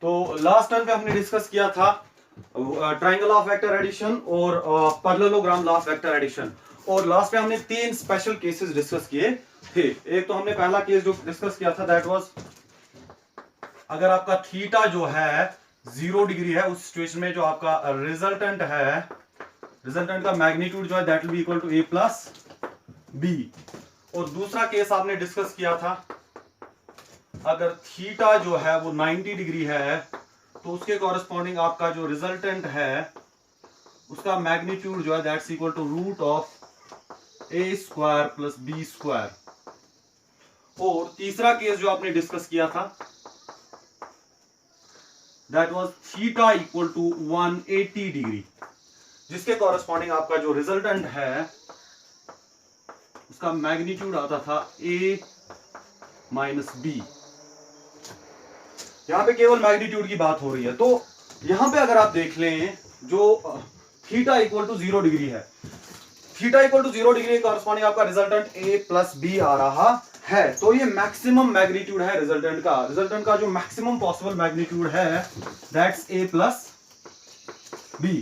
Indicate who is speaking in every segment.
Speaker 1: तो last time पे हमने डिस्कस किया था ट्राइंगल ऑफ वेक्टर एडिशन और पैरेललोग्राम ऑफ वेक्टर एडिशन, और लास्ट में हमने 3 स्पेशल केसेस डिस्कस किए थे। एक तो हमने पहला केस जो डिस्कस किया था दैट वाज अगर आपका थीटा जो है 0 डिग्री है, उस सिचुएशन में जो आपका रिजल्टेंट है, रिजल्टेंट का मैग्नीट्यूड जो है that will be equal to a plus b। और दूसरा केस आपने डिस्कस किया था अगर थीटा जो है वो 90 डिग्री है तो उसके कॉरेस्पॉन्डिंग आपका जो रिजल्टेंट है उसका मैग्नीट्यूड जो है that's equal to root of a square plus b square. और तीसरा केस जो आपने डिस्कस किया था that was theta equal to 180 degree, जिसके कॉरेस्पॉन्डिंग आपका जो रिजल्टेंट है उसका मैग्नीट्यूड आता था a माइनस b। यहां पे केवल मैग्नीट्यूड की बात हो रही है। तो यहां पे अगर आप देख लें जो थीटा इक्वल टू 0 डिग्री है, theta equal to 0 degree corresponding आपका रिजल्टेंट a प्लस b आ रहा है। तो ये मैक्सिमम मैग्नीट्यूड है रिजल्टेंट का जो मैक्सिमम पॉसिबल मैग्नीट्यूड है दैट्स a प्लस b।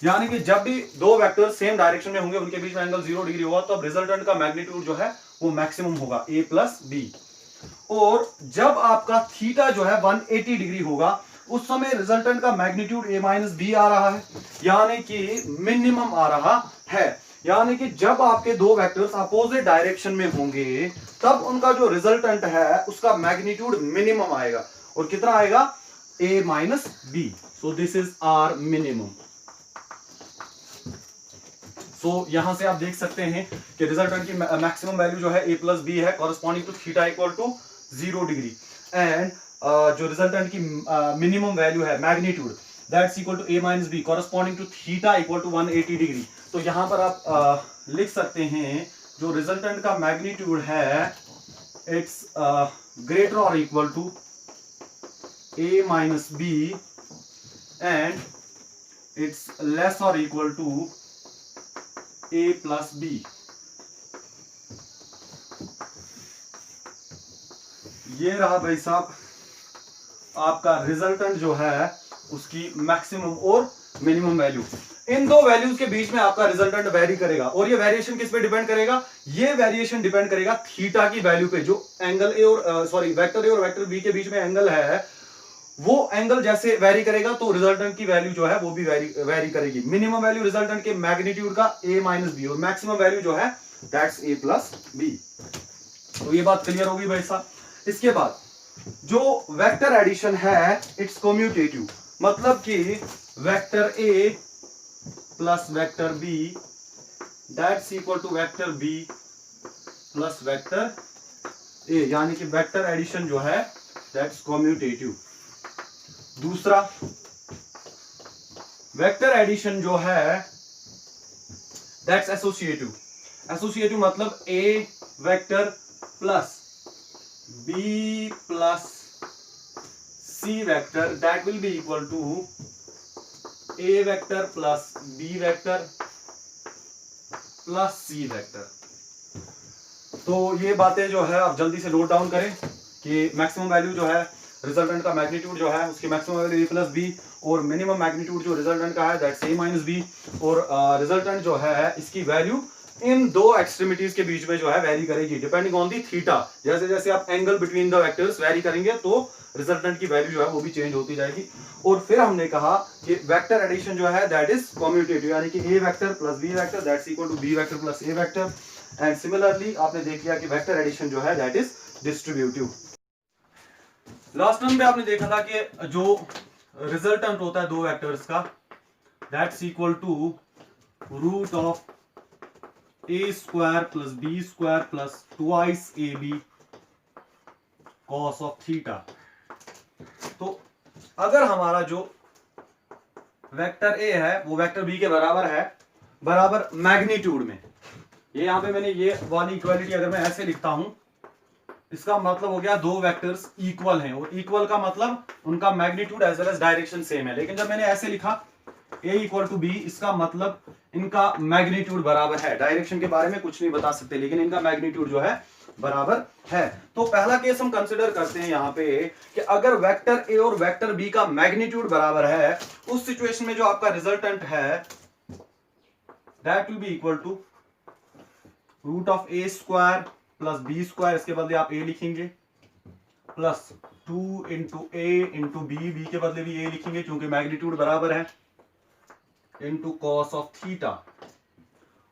Speaker 1: यानी कि जब भी दो वेक्टर सेम डायरेक्शन में होंगे उनके बीच में एंगल 0 डिग्री होगा तो अब रिजल्टेंट का मैग्नीट्यूड जो है वो मैक्सिमम होगा a प्लस b। और जब आपका थीटा जो है 180 डिग्री होगा उस समय रिजल्टेंट का मैग्नीट्यूड a माइनस b आ रहा है, यानी कि मिनिमम आ रहा है। यानी कि जब आपके दो वेक्टर्स अपोजिट डायरेक्शन में होंगे तब उनका जो रिजल्टेंट है उसका मैग्नीट्यूड मिनिमम आएगा। और कितना आएगा? a minus b। So this is R minimum. सो यहां से आप देख सकते हैं कि रिजल्टेंट की मैक्सिमम वैल्यू जो है a प्लस b है corresponding to theta equal to 0 degree, and जो रिजल्टेंट की मिनिमम वैल्यू है magnitude that's equal to a minus b corresponding to theta equal to 180 degree. तो यहां पर आप लिख सकते हैं जो रिजल्टेंट का मैग्नीट्यूड है इट्स ग्रेटर और equal to a minus b and it's less और equal to a plus b। ये रहा भाई साहब आपका रिजल्टेंट जो है उसकी मैक्सिमम और मिनिमम वैल्यू। इन दो वैल्यूज के बीच में आपका रिजल्टेंट वेरी करेगा, और ये वेरिएशन किस पे डिपेंड करेगा? ये वेरिएशन डिपेंड करेगा थीटा की वैल्यू पे। जो एंगल ए और वेक्टर ए और वेक्टर बी के बीच में एंगल है वो एंगल जैसे वेरी करेगा तो रिजल्टेंट की वैल्यू जो है वो भी वेरी करेगी। मिनिमम वैल्यू रिजल्टेंट के मैग्नीट्यूड का a माइनस बी और मैक्सिमम वैल्यू जो है दैट्स a प्लस बी। तो ये बात क्लियर होगी भाई साहब। इसके बाद जो वेक्टर एडिशन है इट्स कम्यूटेटिव, मतलब कि vector a plus vector b that's equal to vector b plus vector a, यानी कि वेक्टर एडिशन जो है दैट्स कम्यूटेटिव। दूसरा वेक्टर एडिशन जो है दैट्स एसोसिएटिव। एसोसिएटिव मतलब a vector plus b plus c vector that will be equal to a vector plus b vector plus c vector. तो ये बातें जो है आप जल्दी से नोट डाउन करें कि मैक्सिमम वैल्यू जो है रिजल्टेंट का मैग्नीट्यूड जो है उसकी maximum value a plus b, और मिनिमम मैग्नीट्यूड जो रिजल्टेंट का है दैट्स a माइनस b, और रिजल्टेंट जो है इसकी वैल्यू इन दो एक्सट्रीमिटीज के बीच में जो है वेरी करेगी डिपेंडिंग ऑन दी थीटा। जैसे जैसे आप angle between the vectors very करेंगे तो रिजल्टेंट की वैल्यू जो है वो भी चेंज होती जाएगी। और फिर हमने कहा कि वेक्टर एडिशन जो है दैट इज कम्यूटेटिव, यानी कि a vector plus b vector that's equal to b vector plus a vector. And similarly आपने देख लिया कि वेक्टर एडिशन जो है that is distributive. Last time पे आपने देखा था कि जो रिजल्टेंट होता है दो वेक्टर्स का that's equal to root of a square plus b square plus twice ab cos of theta. तो अगर हमारा जो वेक्टर a है वो वेक्टर b के बराबर है, बराबर मैग्नीट्यूड में, ये यहां पे मैंने ये वाली इक्वालिटी अगर मैं ऐसे लिखता हूं इसका मतलब हो गया दो वेक्टर्स इक्वल हैं, और इक्वल का मतलब उनका magnitude as well as direction same है। लेकिन जब मैंने ऐसे लिखा a इक्वल टू b, इसका मतलब इनका मैग्नीट्यूड बराबर है। डायरेक्शन के बारे में कुछ नहीं बता सकते लेकिन इनका मैग्नीट्यूड जो है बराबर है। तो पहला केस हम कंसिडर करते हैं यहां पे कि अगर वेक्टर ए और वेक्टर बी का मैग्नीट्यूड बराबर है, उस सिचुएशन में जो आपका रिजल्टेंट है that will be equal to root of A square plus B square, इसके बदले आप ए लिखेंगे, plus 2 into A into B के बदले भी ए लिखेंगे क्योंकि मैग्नीट्यूड बराबर है, इंटू कॉस ऑफ थीटा,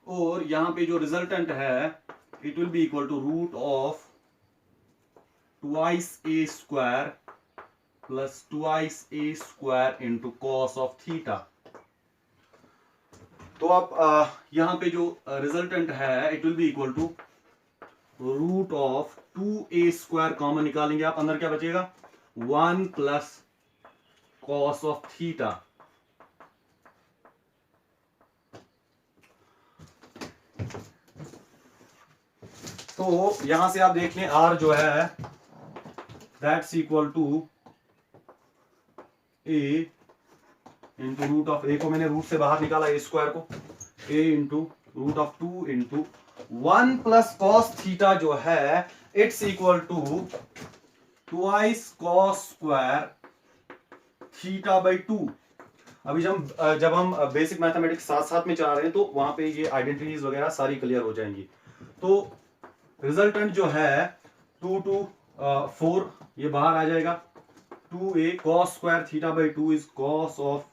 Speaker 1: और यहां पे जो रिजल्टेंट है it will be equal to root of twice A square plus twice A square into cos of theta. तो आप यहां पे जो रिजल्टेंट है it will be equal to root of 2a square common निकालेंगे आप, अंदर क्या बचेगा 1 प्लस कॉस ऑफ थीटा। तो यहां से आप देख लें r जो है that's equal to a into root of a को मैंने रूट से बाहर निकाला a स्क्वायर को, a into root of 2 into 1 plus cos theta जो है it's equal to twice cos square theta by 2। अभी जब हम बेसिक मैथमेटिक्स साथ साथ में चला रहे हैं तो वहां पे ये आइडेंटिटीज वगैरह सारी क्लियर हो जाएंगी। तो रिजल्टेंट जो है 2 to 4 ये बाहर आ जाएगा, 2a cos square theta by 2 is cos of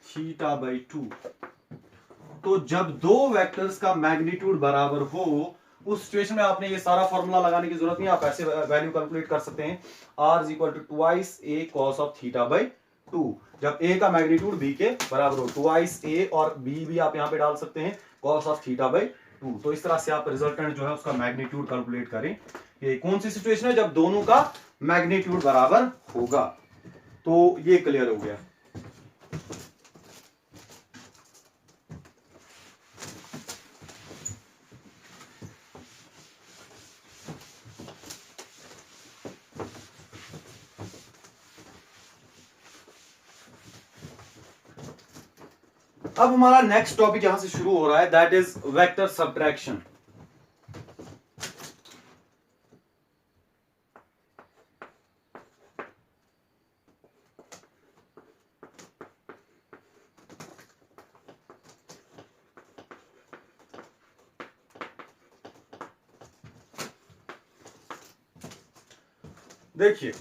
Speaker 1: theta by 2। तो जब दो वेक्टर्स का मैग्नीट्यूड बराबर हो उस सिचुएशन में आपने ये सारा फॉर्मूला लगाने की जरूरत नहीं, आप ऐसे वैल्यू कैलकुलेट कर सकते हैं, r is equal to twice a cos of theta by 2। जब a का मैग्नीट्यूड b के बराबर हो, ट्वाइस a और b भी आप यहां पे डाल सकते हैं cos ऑफ थीटा बाई 2। तो इस तरह से आप रिजल्टेंट जो है उसका मैग्नीट्यूड कैलकुलेट करें। ये कौन सी सिचुएशन है जब दोनों का मैग्नीट्यूड बराबर होगा। तो ये क्लियर हो गया। अब हमारा नेक्स्ट टॉपिक यहां से शुरू हो रहा है दैट इज वेक्टर सब्ट्रैक्शन। देखिए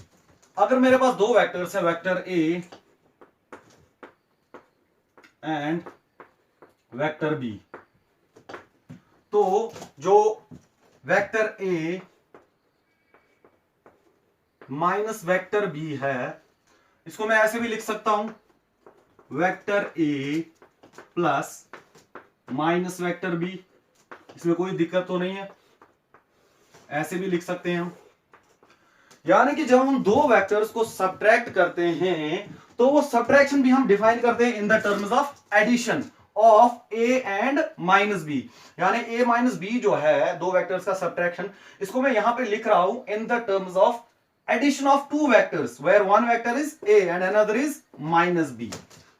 Speaker 1: अगर मेरे पास दो वेक्टर्स हैं, vector A and vector B, तो जो vector A minus vector B है इसको मैं ऐसे भी लिख सकता हूं, vector A plus minus vector B, इसमें कोई दिक्कत तो नहीं है, ऐसे भी लिख सकते हैं हम। यानी कि जब हम दो वेक्टर्स को सब्ट्रैक्ट करते हैं तो वो सब्ट्रैक्शन भी हम डिफाइन करते हैं in the terms of addition of A and minus B. यानी ए माइनस बी जो है दो वेक्टर्स का सब्ट्रैक्शन, इसको मैं यहां पे लिख रहा हूं in the terms of addition of two vectors where one vector is A and another is minus B.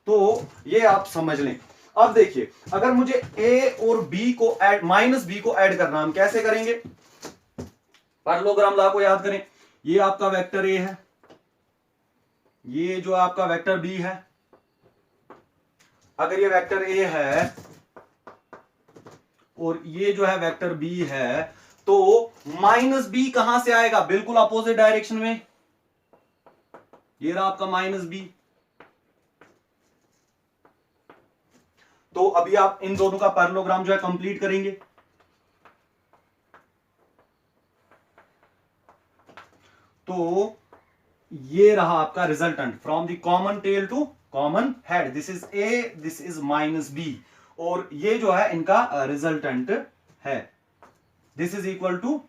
Speaker 1: तो ये आप समझ लें। अब देखिए अगर मुझे ए और बी को ऐड, माइनस बी को ऐड करना, हम कैसे करेंगे, पैरेललोग्राम लॉ को याद करें। ये आपका वेक्टर ए है, ये जो आपका वेक्टर बी है। अगर ये वेक्टर ए है और ये जो है वेक्टर बी है तो माइनस बी कहां से आएगा, बिल्कुल अपोजिट डायरेक्शन में। ये रहा आपका माइनस बी। तो अभी आप इन दोनों का पैरेललोग्राम जो है कंप्लीट करेंगे। तो ये रहा आपका resultant from the common tail to common head, this is A, this is minus B, और ये जो है इनका रिजल्टेंट है। This is equal to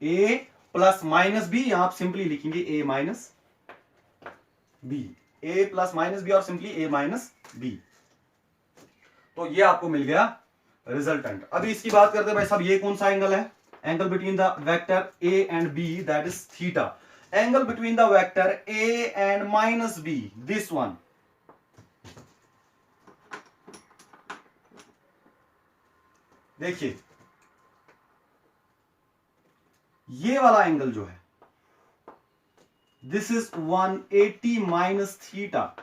Speaker 1: A plus minus B, यहां आप सिंपली लिखेंगे A minus B, A plus minus B और सिंपली ए माइनस बी। तो ये आपको मिल गया रिजल्टेंट। अभी इसकी बात करते हैं भाई साहब, ये कौन सा एंगल है, angle between the vector A and B that is theta. Angle between the vector A and minus B, this one, देखिए ये वाला एंगल जो है दिस इज 180 माइनस थीटा,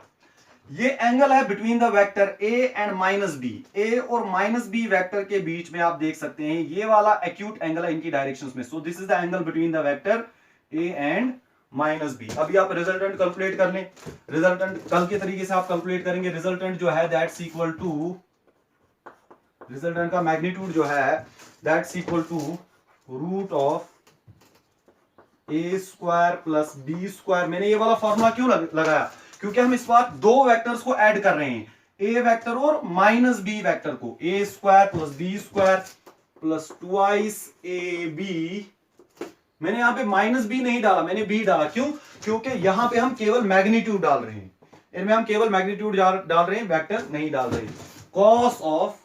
Speaker 1: ये एंगल है between the vector A and minus B. A और minus B vector के बीच में आप देख सकते हैं ये वाला एक्यूट एंगल है इनकी डायरेक्शंस में। So this is the angle between the vector A and minus B. अभी आप रिजल्टेंट कैलकुलेट कर लें, रिजल्टेंट कल के तरीके से आप कैलकुलेट करेंगे। रिजल्टेंट जो है दैट्स इक्वल टू, रिजल्टेंट का मैग्नीट्यूड जो है that's equal to root of A square plus B square. मैंने ये वाला फॉर्मूला क्यों लगाया, क्योंकि हम इस बार दो वेक्टर्स को ऐड कर रहे हैं, ए वेक्टर और माइनस बी वेक्टर को। A square plus B square plus twice A B. मैंने यहां पे माइनस बी नहीं डाला, मैंने बी डाला। क्यों? क्योंकि यहां पे हम केवल मैग्नीट्यूड डाल रहे हैं, इनमें हम केवल मैग्नीट्यूड डाल रहे हैं, वेक्टर नहीं डाल रहे। Cos of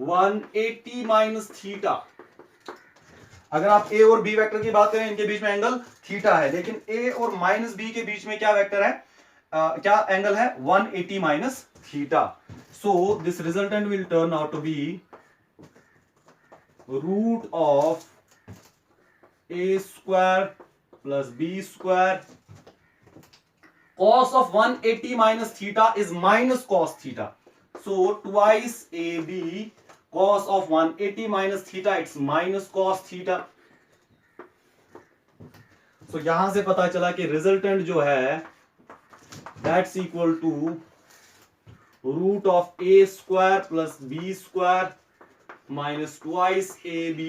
Speaker 1: 180 minus theta. अगर आप ए और बी वेक्टर की बात करें, इनके बीच में एंगल थीटा है, लेकिन ए और माइनस बी के बीच में क्या वेक्टर है, क्या एंगल है, 180 minus theta. So this resultant will turn out to be root of A square plus B square. Cos of 180 minus theta is minus cos theta, so twice A B cos of 180 minus theta, it's minus cos theta. So यहां से पता चला कि resultant जो है that's equal to root of a square plus b square minus twice ab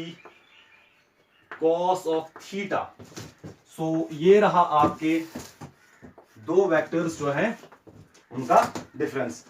Speaker 1: cos of theta. So ये रहा आपके दो वेक्टर्स जो हैं उनका डिफरेंस।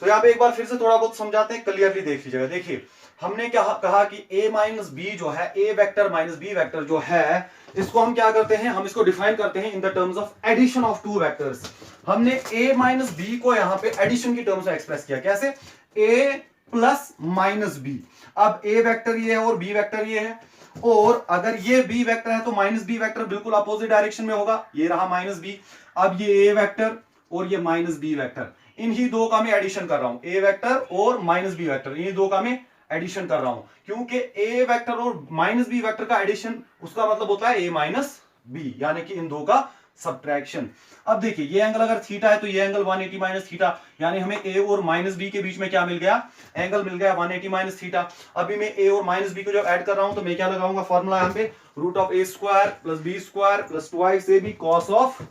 Speaker 1: तो यहां पे एक बार फिर से थोड़ा बहुत समझाते हैं, क्लियरली देख लीजिएगा। देखिए हमने क्या कहा कि a माइनस बी जो है, a vector minus B vector जो है, इसको हम क्या करते हैं, हम इसको डिफाइन करते हैं in the terms of addition of two vectors. हमने a माइनस बी को यहां पे एडिशन की टर्म्स में एक्सप्रेस किया। कैसे? a plus minus B. अब a वेक्टर ये है और b वेक्टर ये है, और अगर ये b वेक्टर है तो माइनस बी वेक्टर बिल्कुल अपोजिट डायरेक्शन में होगा, ये रहा माइनस बी। अब ये a वेक्टर और ये माइनस बी वेक्टर, इन्हीं दो का मैं एडिशन कर रहा हूं, ए वेक्टर और माइनस बी वेक्टर, इन्हीं दो का मैं एडिशन कर रहा हूं। क्योंकि ए वेक्टर और माइनस बी वेक्टर का एडिशन उसका मतलब होता है ए माइनस बी, यानी कि इन दो का सब्ट्रैक्शन। अब देखिए ये एंगल अगर थीटा है तो ये एंगल 180 माइनस थीटा, यानी हमें ए और माइनस बी के बीच में क्या मिल गया, एंगल मिल गया 180 माइनस थीटा। अभी मैं ए और माइनस बी को जब ऐड कर रहा हूं तो मैं क्या लगाऊंगा फॉर्मूला यहां पे, root of A square plus B square plus twice A B cos of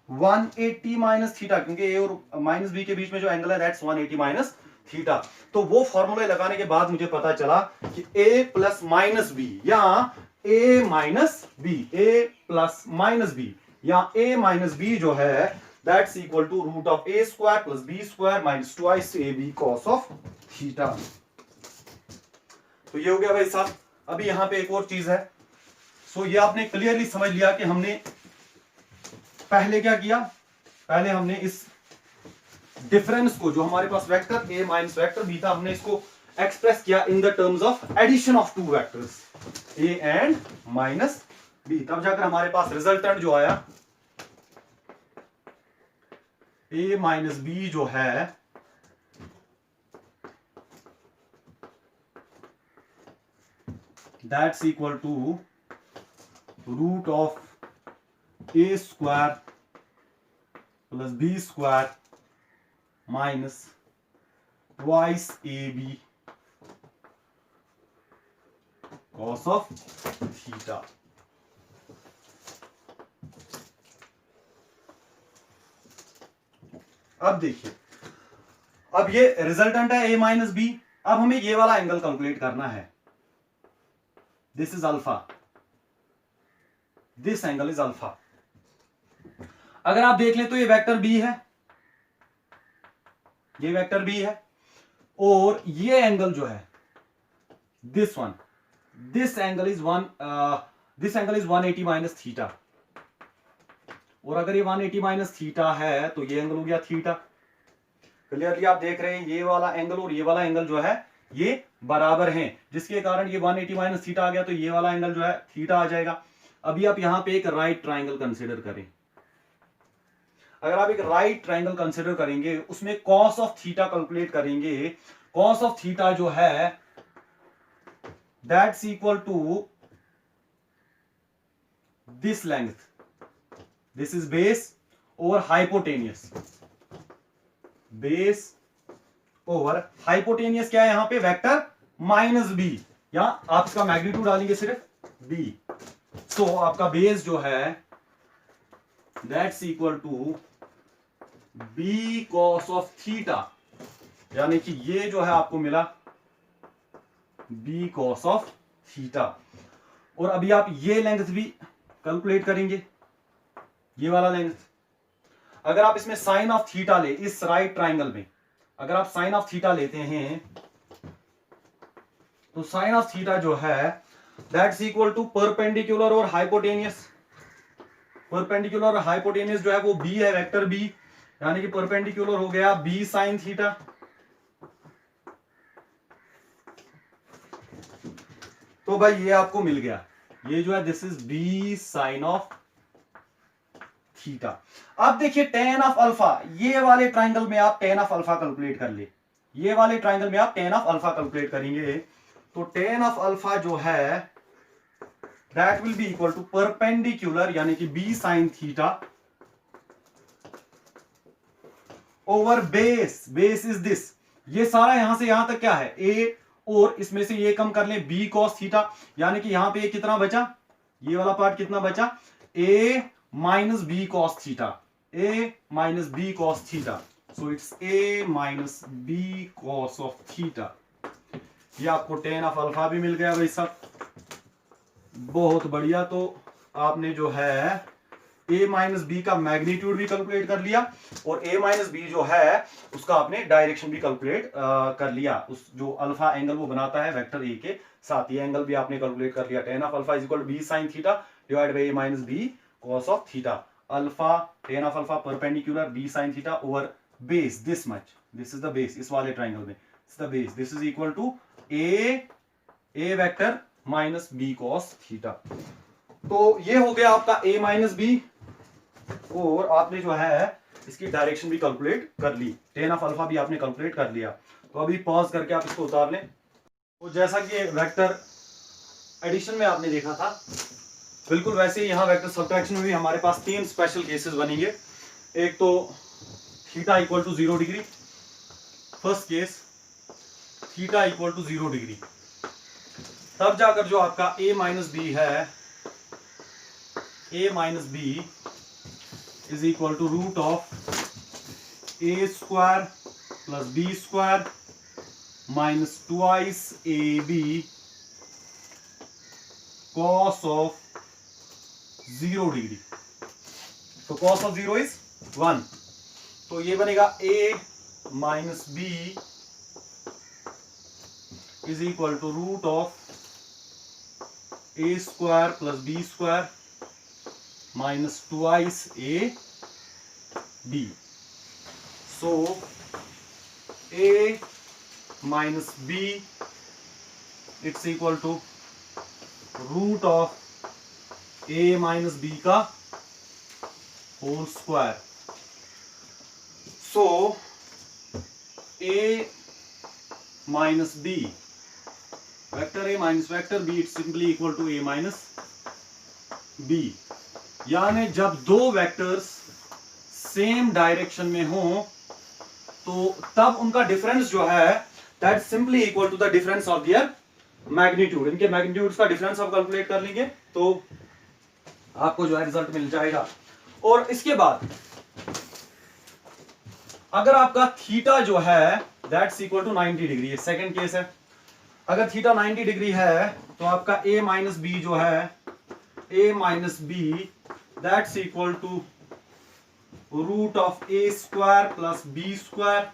Speaker 1: 180 minus theta, क्योंकि ए और माइनस बी के बीच में जो एंगल है दैट्स 180 माइनस थीटा। तो वो फॉर्मूले लगाने के बाद मुझे पता चला कि a प्लस माइनस बी या a minus B, a plus minus B या a माइनस बी जो है that's equal to root of a square plus B square minus twice A B cos of theta. तो ये हो गया भाई साहब। अभी यहां पे एक और चीज है। सो ये आपने क्लियरली समझ लिया कि हमने पहले क्या किया, पहले हमने इस डिफरेंस को, जो हमारे पास vector a minus vector b था, हमने इसको एक्सप्रेस किया in the terms of addition of two vectors a and minus b। तब जाकर हमारे पास रिजल्टेंट जो आया a माइनस b जो है that's equal to root of a square plus B square minus twice A B cos of theta. अब देखिए, अब ये रिजल्टेंट है a माइनस बी। अब हमें ये वाला एंगल कैलकुलेट करना है, this is alpha, this angle is alpha. अगर आप देख लें तो ये वेक्टर b है, ये वेक्टर b है, और ये एंगल जो है this one, this angle is 180 minus theta. और अगर ये 180 माइनस थीटा है तो ये एंगल हो गया थीटा। क्लियरली आप देख रहे हैं ये वाला एंगल और ये वाला एंगल जो है ये बराबर हैं, जिसके कारण ये 180 माइनस थीटा आ गया तो ये वाला एंगल जो है थीटा आ जाएगा। अभी आप यहां पे एक राइट ट्राइंगल कंसीडर करें। अगर आप एक राइट ट्राइंगल कंसीडर करेंगे, उसमें कॉस ऑफ थीटा कैलकुलेट करेंगे। कॉस ऑफ थीटा जो है that's equal to this length, this is base over hypotenuse, base over hypotenuse क्या है यहां पे, वेक्टर माइनस बी, या आप इसका मैग्नीट्यूड डालेंगे सिर्फ बी। सो आपका बेस जो है that's equal to B cos of theta, यानी कि ये जो है आपको मिला बी कॉस ऑफ थीटा। और अभी आप ये लेंथ भी कैलकुलेट करेंगे, ये वाला लेंथ। अगर आप इसमें साइन ऑफ थीटा ले, इस राइट ट्राइंगल में अगर आप साइन ऑफ थीटा लेते हैं तो साइन ऑफ थीटा जो है दैट्स इक्वल टू परपेंडिकुलर और हाइपोटेनियस। परपेंडिकुलर और हाइपोटेनियस जो है वो बी है, वेक्टर बी, यानी कि परपेंडिकुलर हो गया बी साइन थीटा, तो भाई ये आपको मिल गया, ये जो है this is B sine of theta. अब देखिए टेन ऑफ अल्फा, ये वाले ट्राइंगल में आप टेन ऑफ अल्फा कैलकुलेट कर ले, ये वाले ट्राइंगल में आप टेन ऑफ अल्फा कैलकुलेट करेंगे तो टेन ऑफ अल्फा जो है that will be equal to perpendicular यानी कि B sine theta over base, base is this, ये सारा यहां से यहां तक क्या है ए, और इसमें से ये कम कर ले बी कॉस थीटा, यानी कि यहां पे कितना बचा, ये वाला पार्ट कितना बचा, A minus B cos theta, A minus B cos theta, so it's A minus B cos of theta. ये आपको टेन ऑफ अल्फा भी मिल गया भाई साहब, बहुत बढ़िया। तो आपने जो है a माइनस बी का मैग्नीट्यूड भी कैलकुलेट कर लिया और a माइनस बी जो है उसका आपने डायरेक्शन भी कैलकुलेट कर लिया, उस जो अल्फा एंगल वो बनाता है वेक्टर a के साथ, ये एंगल भी आपने कैलकुलेट कर लिया। Tan of alpha is equal to B sine theta divide by a minus B cos of theta. Alpha tan of alpha perpendicular B sine theta over base this much, this is the base, इस वाले triangle में is the base, this is equal to a vector minus B cos theta. तो ये हो गया आपका a minus B, और आपने जो है इसकी डायरेक्शन भी कैलकुलेट कर ली, टेन ऑफ अल्फा भी आपने कैलकुलेट कर लिया। तो अभी पॉज करके आप इसको उतार लें। तो जैसा कि वेक्टर एडिशन में आपने देखा था बिल्कुल वैसे ही यहाँ वेक्टर सब्ट्रैक्शन में भी हमारे पास तीन स्पेशल केसेस बनेंगे। एक तो theta equal to 0 degree, first case theta equal to 0 degree, तब जाकर जो आपका a माइनस बी है, a minus B is equal to root of a square plus b square minus twice ab cos of 0 degree. तो cos of 0 is 1, तो ये बनेगा a minus B is equal to root of a square plus b square minus twice a b। So a minus b it's equal to root of a minus b का whole square. So a minus b vector a minus vector b it's simply equal to a minus b। यानी जब दो vectors same direction में हो तो तब उनका difference जो है that simply equal to the difference of their magnitude. इनके मैग्नीट्यूड्स का डिफरेंस आप कैलकुलेट कर लेंगे तो आपको जो है रिजल्ट मिल जाएगा। और इसके बाद अगर आपका थीटा जो है दैट्स इक्वल टू 90 डिग्री, ये सेकंड केस है। अगर थीटा 90 डिग्री है तो आपका a माइनस बी जो है, a minus B that's equal to root of a square plus b square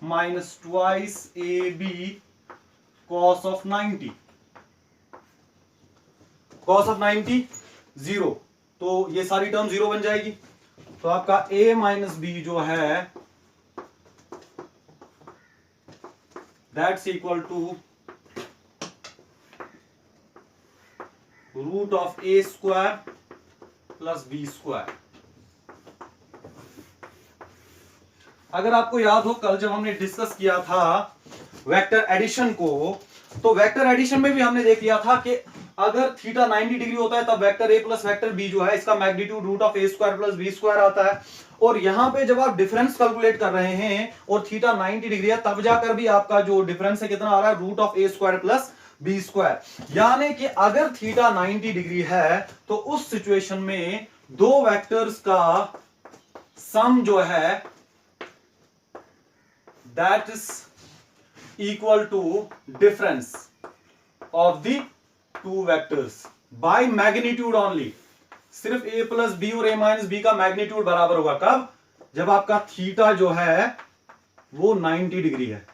Speaker 1: minus twice ab cos of 90, cos of 90 0, तो ये सारी टर्म 0 बन जाएगी। तो आपका a माइनस बी जो है that's equal to root of a square plus b square. अगर आपको याद हो कल जब हमने डिस्कस किया था वेक्टर एडिशन को, तो वेक्टर एडिशन में भी हमने देख लिया था कि अगर थीटा 90 डिग्री होता है तब vector A plus vector B जो है इसका magnitude root of A square plus B square आता है। और यहां पे जब आप डिफरेंस कैलकुलेट कर रहे हैं और थीटा 90 डिग्री है तब जाकर भी आपका जो डिफरेंस है कितना आ रहा है, root of A square plus B square. यानी कि अगर थीटा 90 डिग्री है तो उस सिचुएशन में दो वेक्टर्स का सम जो है that is equal to difference of the two vectors by magnitude only. सिर्फ a प्लस बी और a माइनस बी का मैग्नीट्यूड बराबर होगा कब, जब आपका थीटा जो है वो 90 डिग्री है।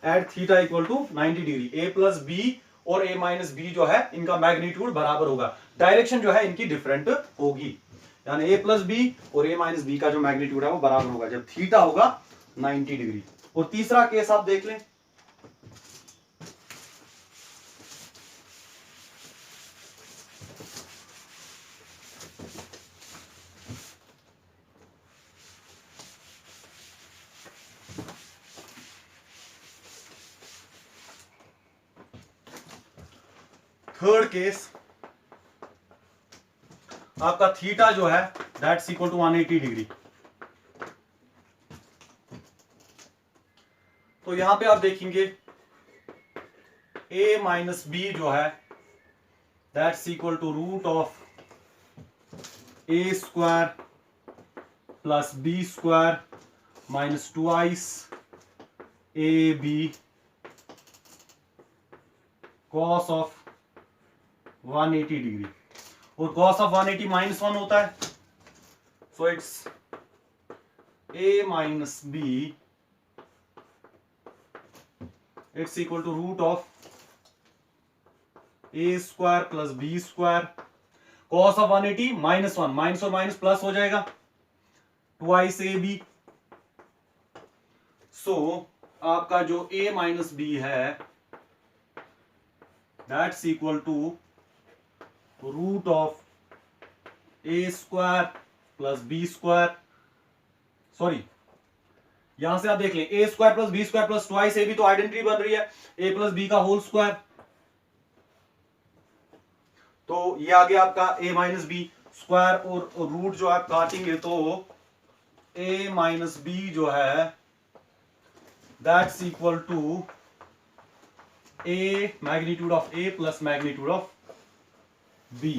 Speaker 1: At theta equal to 90 degree a plus B और a माइनस बी जो है इनका मैग्नीट्यूड बराबर होगा, डायरेक्शन जो है इनकी डिफरेंट होगी। यानी a प्लस बी और a माइनस बी का जो मैग्नीट्यूड है वो बराबर होगा जब थीटा होगा 90 डिग्री। और तीसरा केस आप देख लें, थर्ड केस आपका थीटा जो है दैट्स इक्वल टू 180 डिग्री। तो यहां पे आप देखेंगे a माइनस बी जो है that's equal to root of A square plus B square minus twice A B cos of 180 degree. और कॉस ऑफ 180 माइनस 1 होता है, so it's a minus B it's equal to root of A square plus B square cos of 180 minus 1, minus और minus plus हो जाएगा, twice A B. So आपका जो a minus B है that's equal to root of A square plus B square, sorry यहां से आप देख लें A square plus B square plus twice A B तो आइडेंटिटी बन रही है ए प्लस बी का होल स्क्वायर। तो ये आ गया आपका a माइनस बी स्क्वायर और रूट जो आप काटेंगे तो a माइनस बी जो है that's equal to a magnitude of a plus magnitude of b।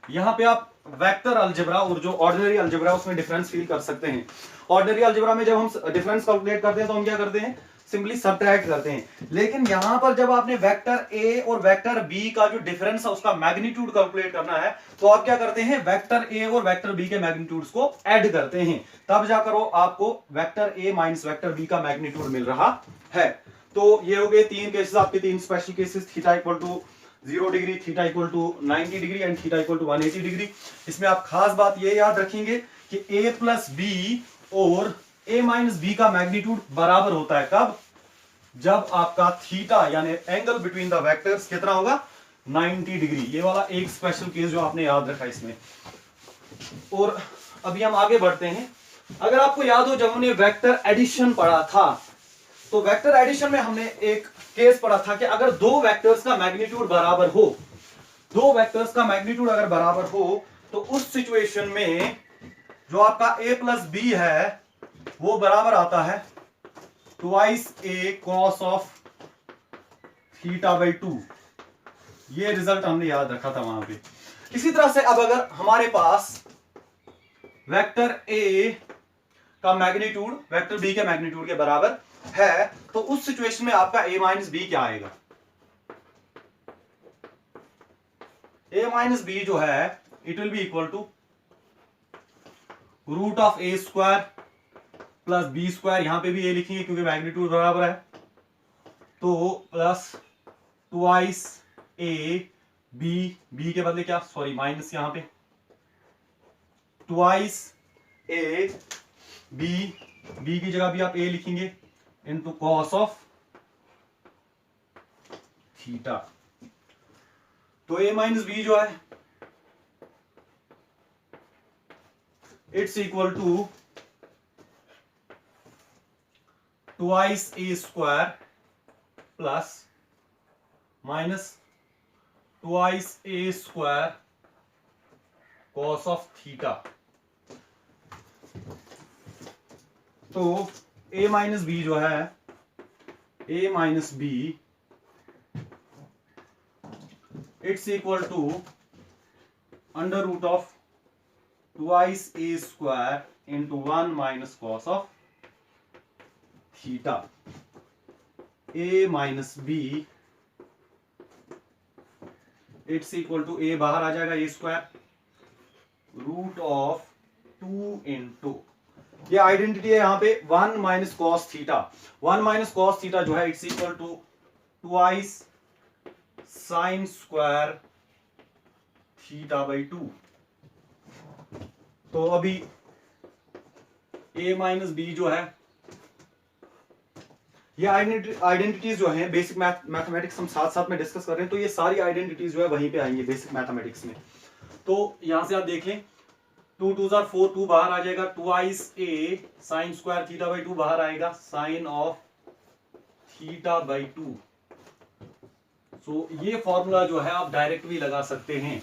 Speaker 1: यहां पे आप वेक्टर अलजेब्रा और जो ऑर्डिनरी अलजेब्रा उसमें डिफरेंस फील कर सकते हैं। ऑर्डिनरी अलजेब्रा में जब हम डिफरेंस कैलकुलेट करते हैं तो हम क्या करते हैं, सिंपली सब्ट्रैक्ट करते हैं। लेकिन यहां पर जब आपने वेक्टर a और वेक्टर b का जो डिफरेंस है उसका मैग्नीट्यूड कैलकुलेट करना है तो आप क्या करते हैं, वेक्टर a और वेक्टर b के मैग्नीट्यूड्स को ऐड करते हैं, तब जाकर आपको vector a minus vector b का मैग्नीट्यूड मिल रहा है। तो ये हो गए तीन केसेस आपके, तीन special cases, theta equal to 0 degree, theta equal to 90 degree and theta equal to 180 degree. इसमें आप खास बात ये याद रखेंगे कि a प्लस बी और a माइनस बी का मैग्नीट्यूड बराबर होता है कब, जब आपका थीटा यानी एंगल बिटवीन द वेक्टर्स कितना होगा, 90 डिग्री। ये वाला एक स्पेशल केस जो आपने याद रखा इसमें। और अभी हम आगे बढ़ते हैं। अगर आपको याद हो जब हमने वेक्टर एडिशन पढ़ा था तो वेक्टर एडिशन में हमने एक केस पढ़ा था कि अगर दो वेक्टर्स का मैग्नीट्यूड बराबर हो, दो वेक्टर्स का मैग्नीट्यूड अगर बराबर हो तो उस सिचुएशन में जो आपका a प्लस बी है वो बराबर आता है twice a cos of theta by 2। ये रिजल्ट हमने याद रखा था वहां पे। इसी तरह से अब अगर हमारे पास वेक्टर a का मैग्नीट्यूड वेक्टर b के मैग्नीट्यूड के बराबर है तो उस सिचुएशन में आपका a माइनस बी क्या आएगा, a माइनस बी जो है it will be equal to root of A square plus B square, यहां पे भी a लिखेंगे क्योंकि मैग्नीट्यूड बराबर है, तो प्लस ट्वाइस a b के बदले क्या, सॉरी माइनस, यहां पे ट्वाइस a b की जगह भी आप a लिखेंगे इनटू कॉस ऑफ थीटा। तो a माइनस बी जो है it's equal to twice A square plus minus twice A square cos of theta. तो a माइनस बी जो है, a minus B it's equal to under root of twice A square into 1 minus cos of theta. a minus B it's equal to a बाहर आ जाएगा a square root of 2 into, ये identity है यहां पे 1 minus cos theta. 1 minus cos theta जो है it's equal to twice sine square theta by 2। तो अभी a माइनस बी जो है, ये आइडेंटिटीज जो है बेसिक मैथमेटिक्स हम साथ साथ में डिस्कस कर रहे हैं, तो ये सारी आइडेंटिटीज जो है वहीं पे आएंगे बेसिक मैथमेटिक्स में। तो यहां से आप देखें 2 2 जार 4, 2 बाहर आ जाएगा, twice A sign square theta by 2 बाहर आएगा, साइन ऑफ थीटा बाई 2। सो ये फॉर्मूला जो है आप डायरेक्ट भी लगा सकते हैं,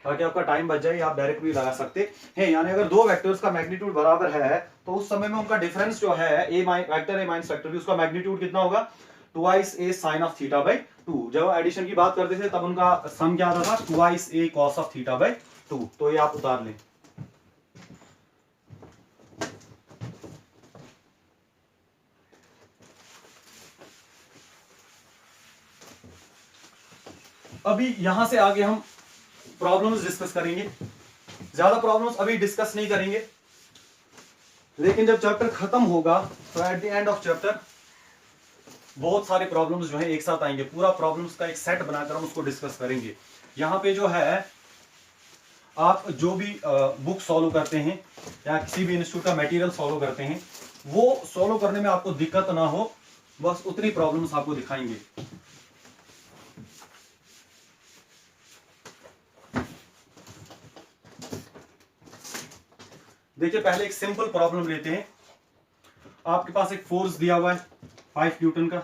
Speaker 1: ताकि आपका टाइम बच जाए, आप डायरेक्ट भी लगा सकते हैं। यानी अगर दो वेक्टर्स का मैग्नीट्यूड बराबर है तो उस समय में उनका डिफरेंस जो है vector A minus vector B, उसका मैग्नीट्यूड कितना होगा, twice A sine of theta by 2। जब एडिशन की बात करते थे तब उनका सम क्या आता था, twice A cos of theta by 2। तो ये आप उतार लें। अभी यहां से आगे हम प्रॉब्लम्स डिस्कस करेंगे, ज्यादा प्रॉब्लम्स अभी डिस्कस नहीं करेंगे, लेकिन जब चैप्टर खत्म होगा तो at the end of chapter बहुत सारे प्रॉब्लम्स जो है एक साथ आएंगे, पूरा प्रॉब्लम्स का एक सेट बनाकर हम उसको डिस्कस करेंगे। यहां पे जो है आप जो भी बुक सॉल्व करते हैं या किसी भी इंस्टीट्यूट का मटेरियल सॉल्व करते हैं, वो सॉल्व करने में आपको दिक्कत ना हो, बस उतनी प्रॉब्लम्स आपको दिखाएंगे। देखिए पहले एक सिंपल प्रॉब्लम लेते हैं। आपके पास एक फोर्स दिया हुआ है 5 न्यूटन का,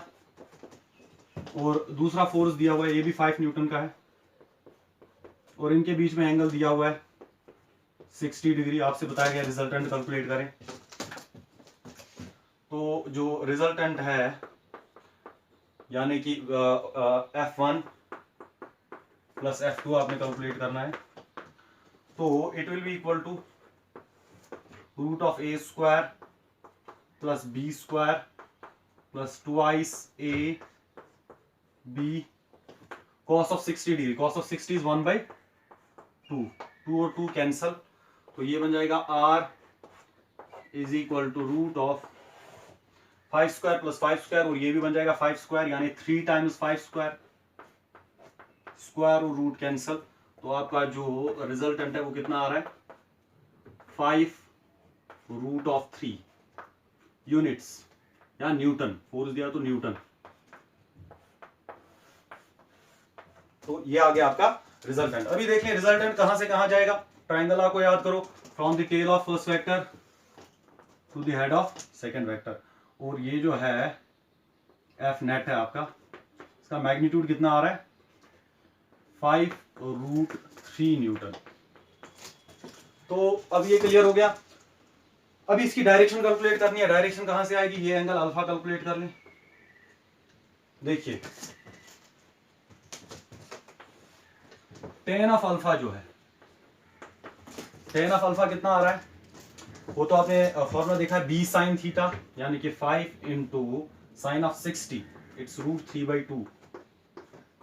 Speaker 1: और दूसरा फोर्स दिया हुआ है ये भी 5 न्यूटन का है, और इनके बीच में एंगल दिया हुआ है 60 डिग्री। आपसे बताया गया रिजल्टेंट कैलकुलेट करें। तो जो रिजल्टेंट है यानी कि F1 प्लस F2 आपने कैलकुलेट करना है, तो it will be equal to root of A square plus B square plus twice A B cos of 60 degree. Cos of 60 is 1/2, 2 और 2 कैंसल, तो ये बन जाएगा r is equal to root of 5 square plus 5 square, और ये भी बन जाएगा 5 स्क्वायर, यानी 3 टाइम्स 5 स्क्वायर, स्क्वायर और रूट कैंसल। तो आपका जो रिजल्टेंट है वो कितना आ रहा है, 5 रूट ऑफ 3 यूनिट्स या न्यूटन। फोर्स दिया तो न्यूटन। तो ये आ गया आपका रिजल्टेंट। अभी देखिए रिजल्टेंट कहां से कहां जाएगा। ट्राइंगल आपको याद करो, from the tail of first vector to the head of second vector, और ये जो है एफ नेट है आपका, इसका मैग्नीट्यूड कितना आ रहा है, 5 रूट 3 न्यूटन। तो अब ये क्लियर हो गया। अभी इसकी डायरेक्शन कैलकुलेट करनी है। डायरेक्शन कहां से आएगी, ये एंगल अल्फा कैलकुलेट कर लें। देखिए टेन ऑफ अल्फा जो है, टेन ऑफ अल्फा कितना आ रहा है, वो तो आपने फॉर्मूला देखा है, बी साइन थीटा, यानी कि 5 into sine of 60 it's root 3/2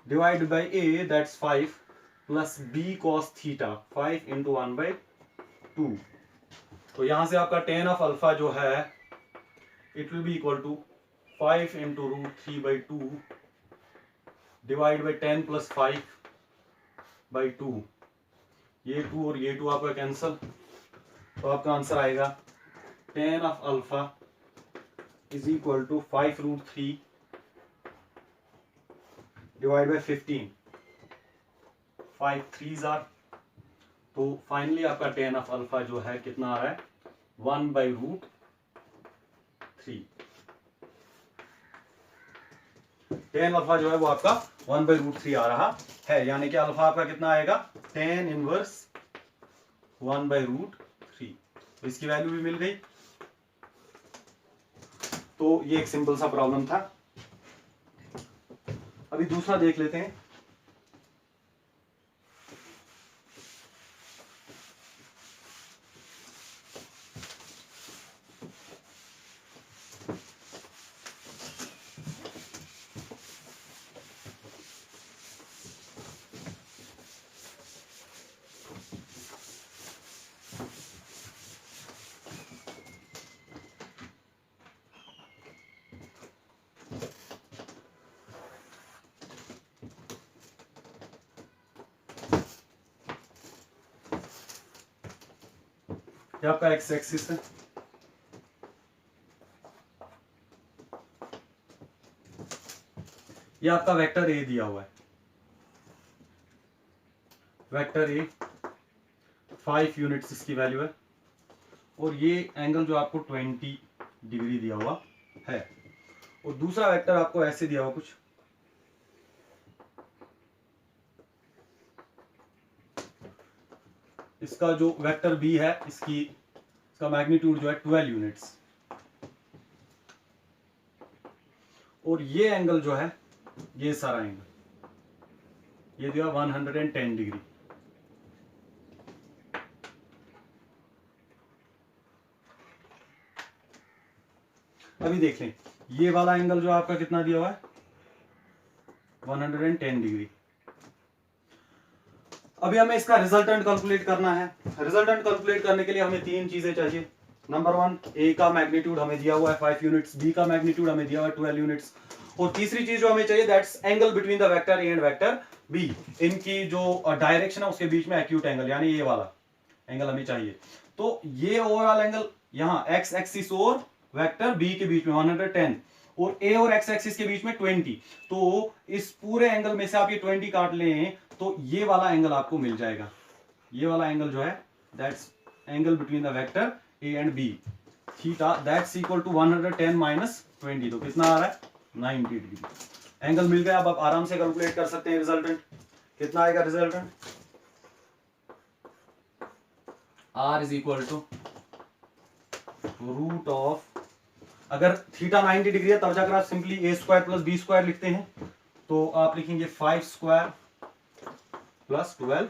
Speaker 1: divide by A that's 5 plus B cos theta 5 into 1/2। तो यहां से आपका टेन ऑफ अल्फा जो है it will be equal to 5 into root 3/2 divide by 10 plus 5/2। ये 2 और ये 2 आपका कैंसल, तो आपका आंसर आएगा tan of alpha is equal to 5 root 3 divide by 15, 5 3s are. तो फाइनली आपका टेन ऑफ अल्फा जो है कितना आ रहा है, 1/√3। टेन अल्फा जो है वो आपका 1/√3 आ रहा है, यानी कि अल्फा आपका कितना आएगा, टेन इनवर्स 1/√3। तो इसकी वैल्यू भी मिल गई। तो ये एक सिंपल सा प्रॉब्लम था। अभी दूसरा देख लेते हैं। ये आपका एक्स एक्सिस है, ये आपका वेक्टर ए दिया हुआ है, वेक्टर ए 5 यूनिट्स इसकी वैल्यू है, और ये एंगल जो आपको 20 डिग्री दिया हुआ है, और दूसरा वेक्टर आपको ऐसे दिया हुआ कुछ, इसका जो वेक्टर बी है इसका मैग्नीट्यूड जो है 12 यूनिट्स, और ये एंगल जो है, ये सारा एंगल ये दिया 110 डिग्री। अभी देख लें, ये वाला एंगल जो आपका कितना दिया हुआ है, 110 डिग्री। अभी हमें इसका रिजल्टेंट कैलकुलेट करना है। रिजल्टेंट कैलकुलेट करने के लिए हमें तीन चीजें चाहिए। नंबर 1, ए का मैग्नीट्यूड हमें दिया हुआ है 5 यूनिट्स, बी का मैग्नीट्यूड हमें दिया हुआ है 12 यूनिट्स, और तीसरी चीज जो हमें चाहिए that's angle between the vector A and vector B. इनकी जो डायरेक्शन है उसके बीच में एक्यूट एंगल, यानी ये वाला एंगल हमें चाहिए। तो ये ओवरऑल एंगल यहाँ एक्स एक्सिस और वेक्टर बी के बीच में 110, और ए और एक्स एक्सिस के बीच में 20। तो इस पूरे एंगल में से आप ये 20 काट लें तो ये वाला एंगल आपको मिल जाएगा। ये वाला एंगल जो है that's angle between the vector A and B, theta that's equal to 110 minus 20। तो कितना आ रहा है, 90 डिग्री। एंगल मिल गया। अब आप आराम से कैलकुलेट कर सकते हैं रिजल्टेंट। कितना आएगा resultant, R is equal to root of, अगर थीटा 90 डिग्री है तब जाकर आप simply A square plus B square लिखते हैं, तो आप लिखेंगे 5 square plus 12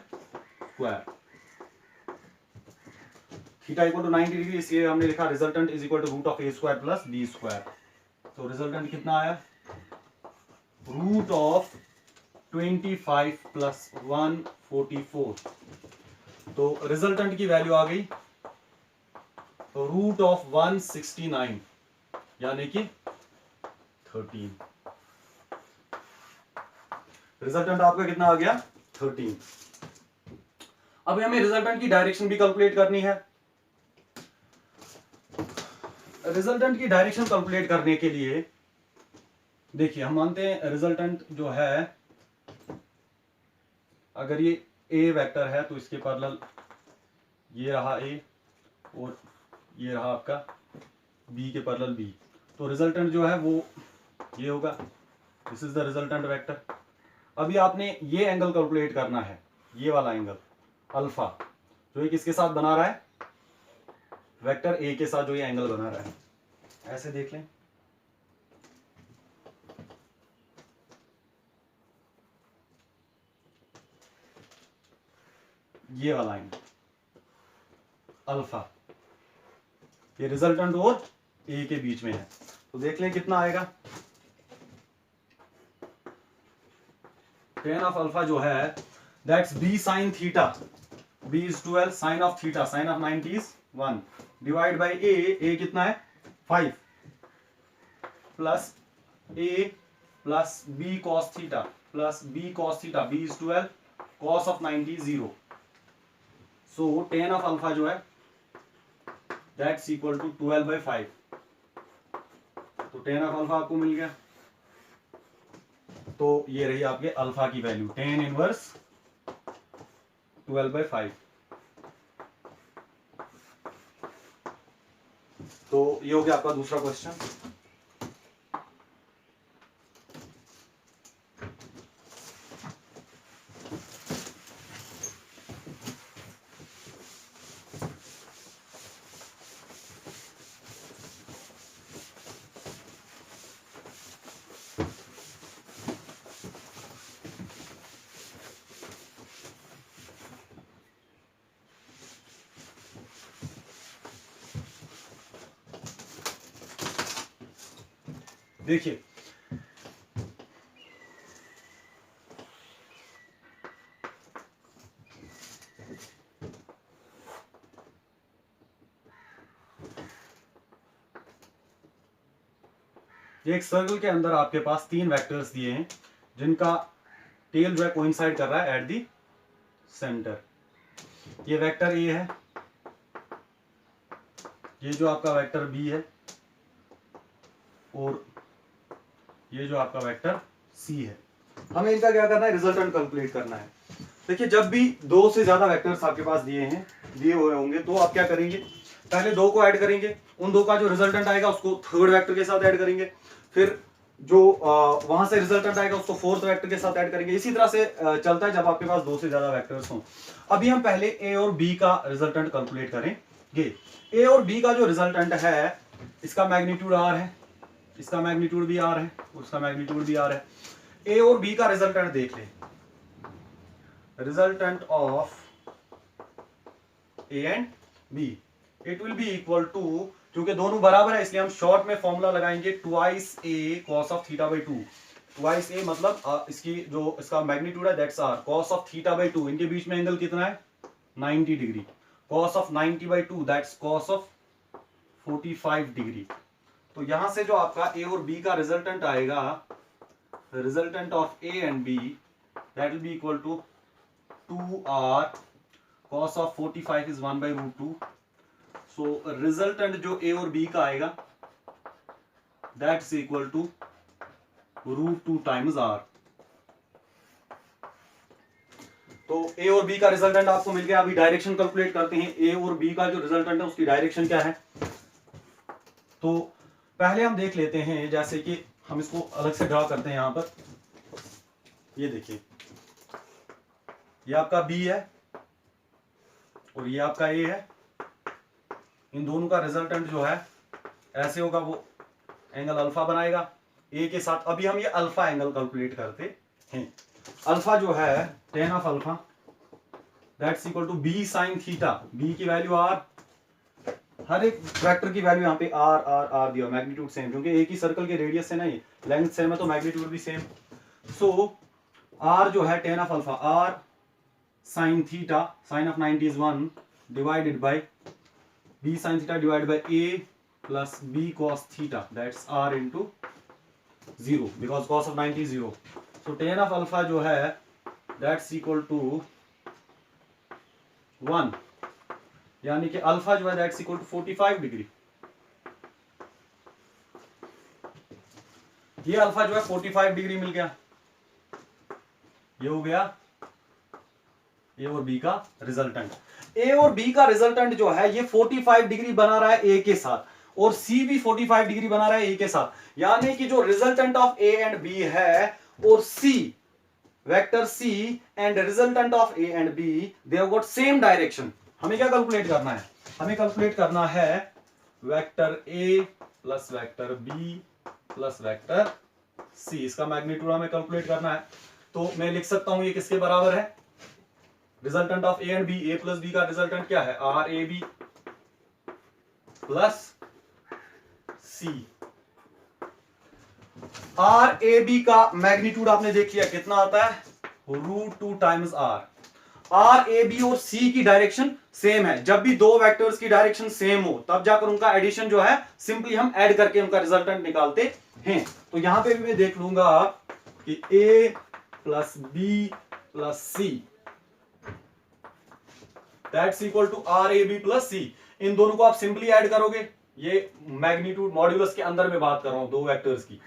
Speaker 1: square. Theta equal to 90 degree, इसलिए हमने लिखा resultant is equal to root of A square plus B square. तो रिजल्टेंट कितना आया, रूट ऑफ 25 प्लस 144। तो रिजल्टेंट की वैल्यू आ गई रूट ऑफ 169, यानी कि 13। रिजल्टेंट आपका कितना आ गया, 13। अब हमें रिजल्टेंट की डायरेक्शन भी कैलकुलेट करनी है। रिजल्टेंट की डायरेक्शन कैलकुलेट करने के लिए देखिए, हम मानते हैं रिजल्टेंट जो है, अगर ये ए वेक्टर है तो इसके पैरेलल ये रहा ए, और ये रहा आपका बी के पैरेलल बी। तो रिजल्टेंट जो है वो ये होगा, this is the resultant vector. अभी आपने ये एंगल कैलकुलेट करना है, ये वाला एंगल अल्फा, जो ये किसके साथ बना रहा है, वेक्टर ए के साथ जो ये एंगल बना रहा है। ऐसे देख लें, ये वाला एंगल अल्फा, ये रिजल्टेंट और ए के बीच में है। तो देख लें कितना आएगा, टेन ऑफ अल्फा जो है that's B sine theta, B is 12, sine of theta, sine of 90 is 1, divide by A कितना है 5, plus A plus B cos theta plus B cos theta, B is 12, cos of 90 0। So tan of alpha जो है that's equal to 12/5। तो ten of alpha आपको मिल गया। तो ये रही आपके अल्फा की वैल्यू, टेन इनवर्स 12/5। तो ये हो गया आपका दूसरा क्वेश्चन। देखिए एक सर्कल के अंदर आपके पास 3 वेक्टर्स दिए हैं जिनका टेल जो है कोइंसाइड कर रहा है एट दी सेंटर। ये वेक्टर ए है, ये जो आपका वेक्टर बी है, और ये जो आपका वेक्टर सी है। हमें इनका क्या करना है, रिजल्टेंट कैलकुलेट करना है। देखिए जब भी 2 से ज्यादा वेक्टर्स आपके पास दिए हुए होंगे तो आप क्या करेंगे, पहले 2 को ऐड करेंगे, उन 2 का जो रिजल्टेंट आएगा उसको थर्ड वेक्टर के साथ ऐड करेंगे, फिर जो वहां से रिजल्टेंट आएगा उसको फोर्थ वेक्टर के साथ ऐड करेंगे। इसी तरह से चलता है जब आपके पास 2 से ज्यादा वेक्टर्स हों। अभी हम पहले ए और बी का रिजल्टेंट कैलकुलेट करेंगे। ए और बी का जो रिजल्टेंट है, इसका मैग्नीट्यूड आर है, इसका मैग्नीट्यूड भी आर है, उसका मैग्नीट्यूड भी आर है। ए और बी का रिजल्टेंट देख ले, resultant of A and B, it will be equal to, क्योंकि दोनों बराबर है इसलिए हम शॉर्ट में फॉर्मूला लगाएंगे twice A cos of theta by 2। Twice A मतलब इसकी जो इसका मैग्नीट्यूड है that's R, cos of theta by 2, इनके बीच में एंगल कितना है 90 degree, cos of 90 by 2 that's cos of 45 degree. तो यहां से जो आपका ए और बी का रिजल्टेंट आएगा, resultant of A and B that will be equal to 2r cos of 45 is 1 by root 2। So resultant जो ए और बी का आएगा that's equal to root 2 times r। तो ए और बी का रिजल्टेंट आपको मिल गया। अभी डायरेक्शन कैलकुलेट करते हैं, ए और बी का जो रिजल्टेंट है उसकी डायरेक्शन क्या है। तो पहले हम देख लेते हैं, जैसे कि हम इसको अलग से ड्रॉ करते हैं। यहां पर ये देखिए, ये आपका बी है और ये आपका ए है। इन दोनों का रिजल्टेंट जो है ऐसे होगा, वो एंगल अल्फा बनाएगा ए के साथ। अभी हम ये अल्फा एंगल कैलकुलेट करते हैं। अल्फा जो है tan of alpha that's equal to B sine theta. B की वैल्यू आर, हर एक वेक्टर की वैल्यू यहाँ पे आर आर आर दिया, मैग्नीट्यूड सेम, क्योंकि एक ही सर्कल के रेडियस से नहीं, लेंथ सेम है तो मैग्नीट्यूड भी सेम। सो आर जो है tan of alpha, R sine theta, sine of 90 is 1 divided by B sine theta divided by A plus B cos theta that's R into 0 because cos of 90 0। So tan of alpha जो है that's equal to 1, यानी कि alpha जो है that's equal to 45 degree. ये alpha जो है 45 degree मिल गया। ये हो गया ए और बी का रिजल्टेंट। ए और बी का रिजल्टेंट जो है ये 45 डिग्री बना रहा है ए के साथ, और सी भी 45 डिग्री बना रहा है ए के साथ। यानी कि जो resultant of A and B है और C, vector C and resultant of A and B they have got same direction. हमें क्या कैलकुलेट करना है, हमें कैलकुलेट करना है vector A plus vector B plus vector C, इसका मैग्नीट्यूड हमें कैलकुलेट करना है। तो मैं लिख सकता हूं ये किसके बराबर है, resultant of A and B, A plus B का रिजल्टेंट क्या है, R A B plus C. R A B का मैग्नीट्यूड आपने देख लिया कितना आता है, root 2 times R. R A B और सी की डायरेक्शन सेम है। जब भी दो वेक्टर्स की डायरेक्शन सेम हो तब जाकर उनका एडिशन जो है सिंपली हम ऐड करके उनका रिजल्टेंट निकालते हैं। तो यहां पे भी मैं देख लूंगा कि A plus B plus C that's equal to R A B plus C. इन दोनों को आप सिंपली ऐड करोगे, ये मैग्नीट्यूड मॉड्यूलस के अंदर में बात कर रहा हूं दो वेक्टर्स की।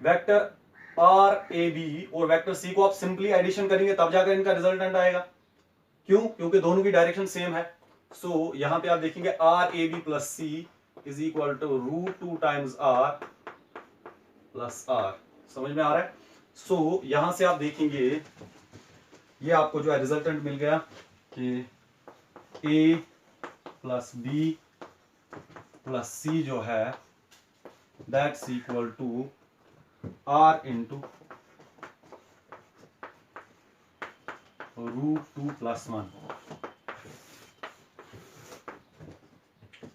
Speaker 1: वेक्टर आर ए बी और वेक्टर सी को आप सिंपली एडिशन करेंगे तब जाकर इनका रिजल्टेंट आएगा। क्यों, क्योंकि दोनों की डायरेक्शन सेम है। सो यहां पे आप देखेंगे R A B plus C is equal to root 2 times R plus R. समझ में आ रहा है। सो यहां से आप देखेंगे ये आपको जो है रिजल्टेंट मिल गया कि A plus B plus C जो है that's equal to R into root 2 plus 1।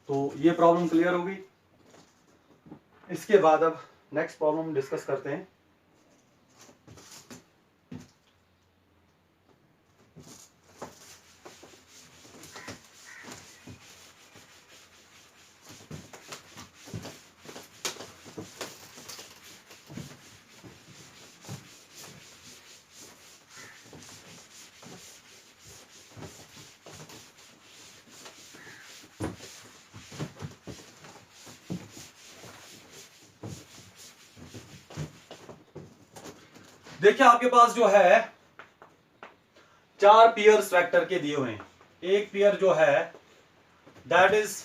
Speaker 1: तो ये प्रॉब्लम क्लियर होगी। इसके बाद अब नेक्स्ट प्रॉब्लम डिस्कस करते हैं। देखिए आपके पास जो है 4 पेयर्स वेक्टर के दिए हुए हैं। एक पेयर जो है दैट इज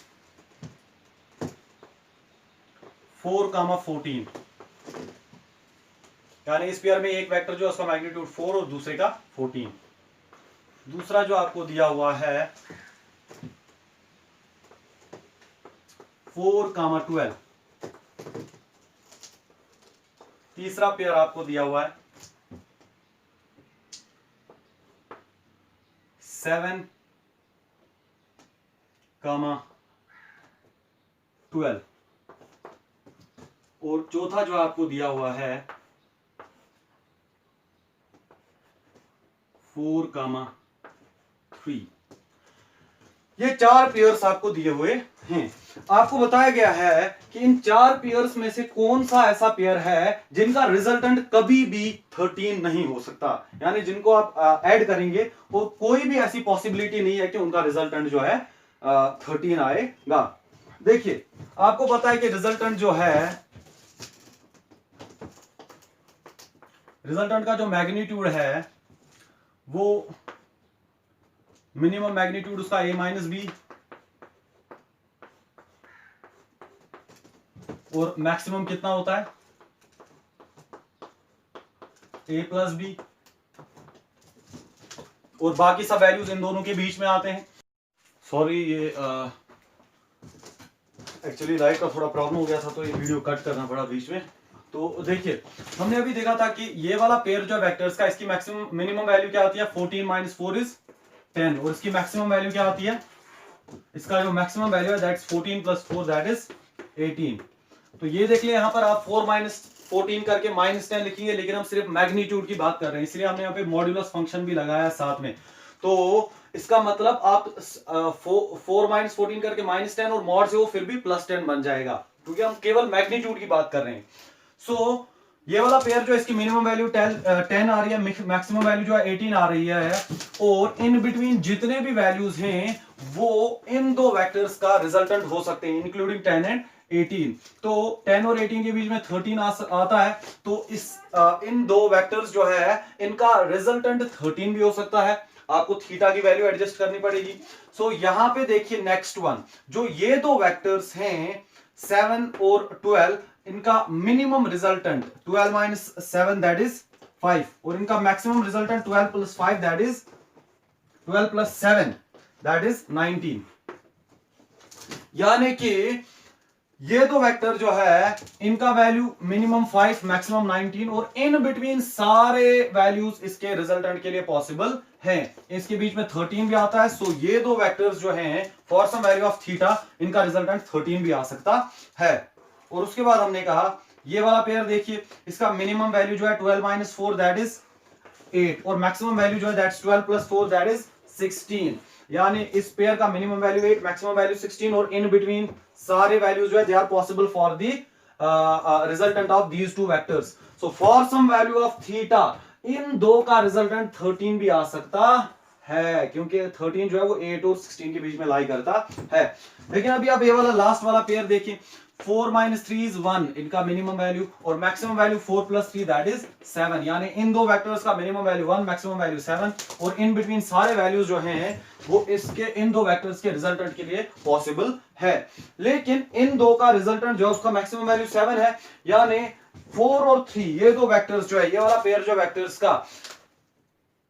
Speaker 1: 4,14, यानी इस पेयर में एक वेक्टर जो है उसका मैग्नीट्यूड 4 और दूसरे का 14। दूसरा जो आपको दिया हुआ है 4,12। तीसरा पेयर आपको दिया हुआ है 7,12 और चौथा जो आपको दिया हुआ है 4,3। ये 4 पेयर्स आपको दिए हुए हैं। आपको बताया गया है कि इन 4 पेयर्स में से कौन सा ऐसा पेयर है जिनका रिजल्टेंट कभी भी 13 नहीं हो सकता, यानी जिनको आप ऐड करेंगे वो कोई भी ऐसी पॉसिबिलिटी नहीं है कि उनका रिजल्टेंट जो है 13 आएगा। देखिए आपको पता है कि रिजल्टेंट जो है, रिजल्टेंट का जो मैग्नीट्यूड है वो मिनिमम मैग्नीट्यूड उसका a माइनस बी और मैक्सिमम कितना होता है a प्लस बी, और बाकी सब वैल्यूज इन दोनों के बीच में आते हैं। सॉरी ये एक्चुअली लाइट का थोड़ा प्रॉब्लम हो गया था तो ये वीडियो कट करना पड़ा बीच में। तो देखिए हमने अभी देखा था कि ये वाला पेयर जो वेक्टर्स का, इसकी मैक्सिमम मिनिमम वैल्यू क्या आती है 14 माइनस 4 इज 10, और इसकी मैक्सिमम वैल्यू क्या आती है, इसका जो मैक्सिमम वैल्यू है दैट्स 14 प्लस 4 दैट इज 18। तो ये देख लिया यहाँ पर आप 4 माइनस 14 करके माइनस 10 लिखेंगे, लेकिन हम सिर्फ मैग्नीट्यूड की बात कर रहे हैं इसलिए हमने यहाँ पे मॉड्यूलस फंक्शन भी लगाया साथ में। तो इसका मतलब आप 4 माइनस 14 करके माइनस 10 और मॉड से वो फिर भी प्लस 10 बन जाएगा, क्योंकि हम केवल मैग्नीट्यूड की बात कर रहे हैं। सो ये वाला पेयर जो इसकी मिनिमम वैल्यू 10 आ रही है, मैक्सिमम वैल्यू जो है 18 आ रही है, और इन बिटवीन जितने भी वैल्यूज हैं वो इन दो वेक्टर्स का रिजल्टेंट हो सकते हैं, इंक्लूडिंग 10 एंड 18। तो 10 और 18 के बीच में 13 आता है, तो इन दो वेक्टर्स जो है इनका रिजल्टेंट 13 भी हो सकता है। आपको थीटा की वैल्यू एडजस्ट करनी पड़ेगी। सो यहां पे देखिए नेक्स्ट वन, जो ये दो वेक्टर्स हैं 7 और 12, इनका minimum resultant 12 minus 7 that is 5, और इनका maximum resultant 12 plus 5 that is 12 plus 7 that is 19। यानी कि ये दो वेक्टर जो है इनका वैल्यू मिनिमम 5 मैक्सिमम 19, और इन बिटवीन सारे वैल्यूज इसके रिजल्टेंट के लिए पॉसिबल हैं। इसके बीच में 13 भी आता है। सो ये दो वेक्टर्स जो हैं for some value of theta इनका रिजल्टेंट 13 भी आ सकता है। और उसके बाद हमने कहा ये वाला पेयर देखिए, इसका मिनिमम वैल्यू जो है 12 माइनस 4 दैट इज 8, और मैक्सिमम वैल्यू जो है दैट्स 12 प्लस 4 दैट इज 16। यानी इस पेयर का मिनिमम वैल्यू 8, मैक्सिमम वैल्यू 16, और इन बिटवीन सारे वैल्यूज जो है they are possible for the resultant of these two vectors. So for some value of theta इन दो का रिजल्टेंट 13 भी आ सकता है, क्योंकि 13 जो है वो 8 और 16 के बीच में लाई करता है। लेकिन अभी आप ये वाला लास्ट वाला पेयर देखिए, 4 माइनस 3 इज 1 इनका मिनिमम वैल्यू, और maximum value 4 plus 3 that is 7। यानी इन दो वेक्टर्स का मिनिमम वैल्यू 1 मैक्सिमम वैल्यू 7, और इन बिटवीन सारे वैल्यूज जो हैं वो इसके इन दो वेक्टर्स के रिजल्टेंट के लिए पॉसिबल है। लेकिन इन दो का रिजल्टेंट जो है उसका मैक्सिमम वैल्यू 7 है, यानी 4 और 3 ये दो वेक्टर्स जो है, ये वाला पेयर जो वेक्टर्स का,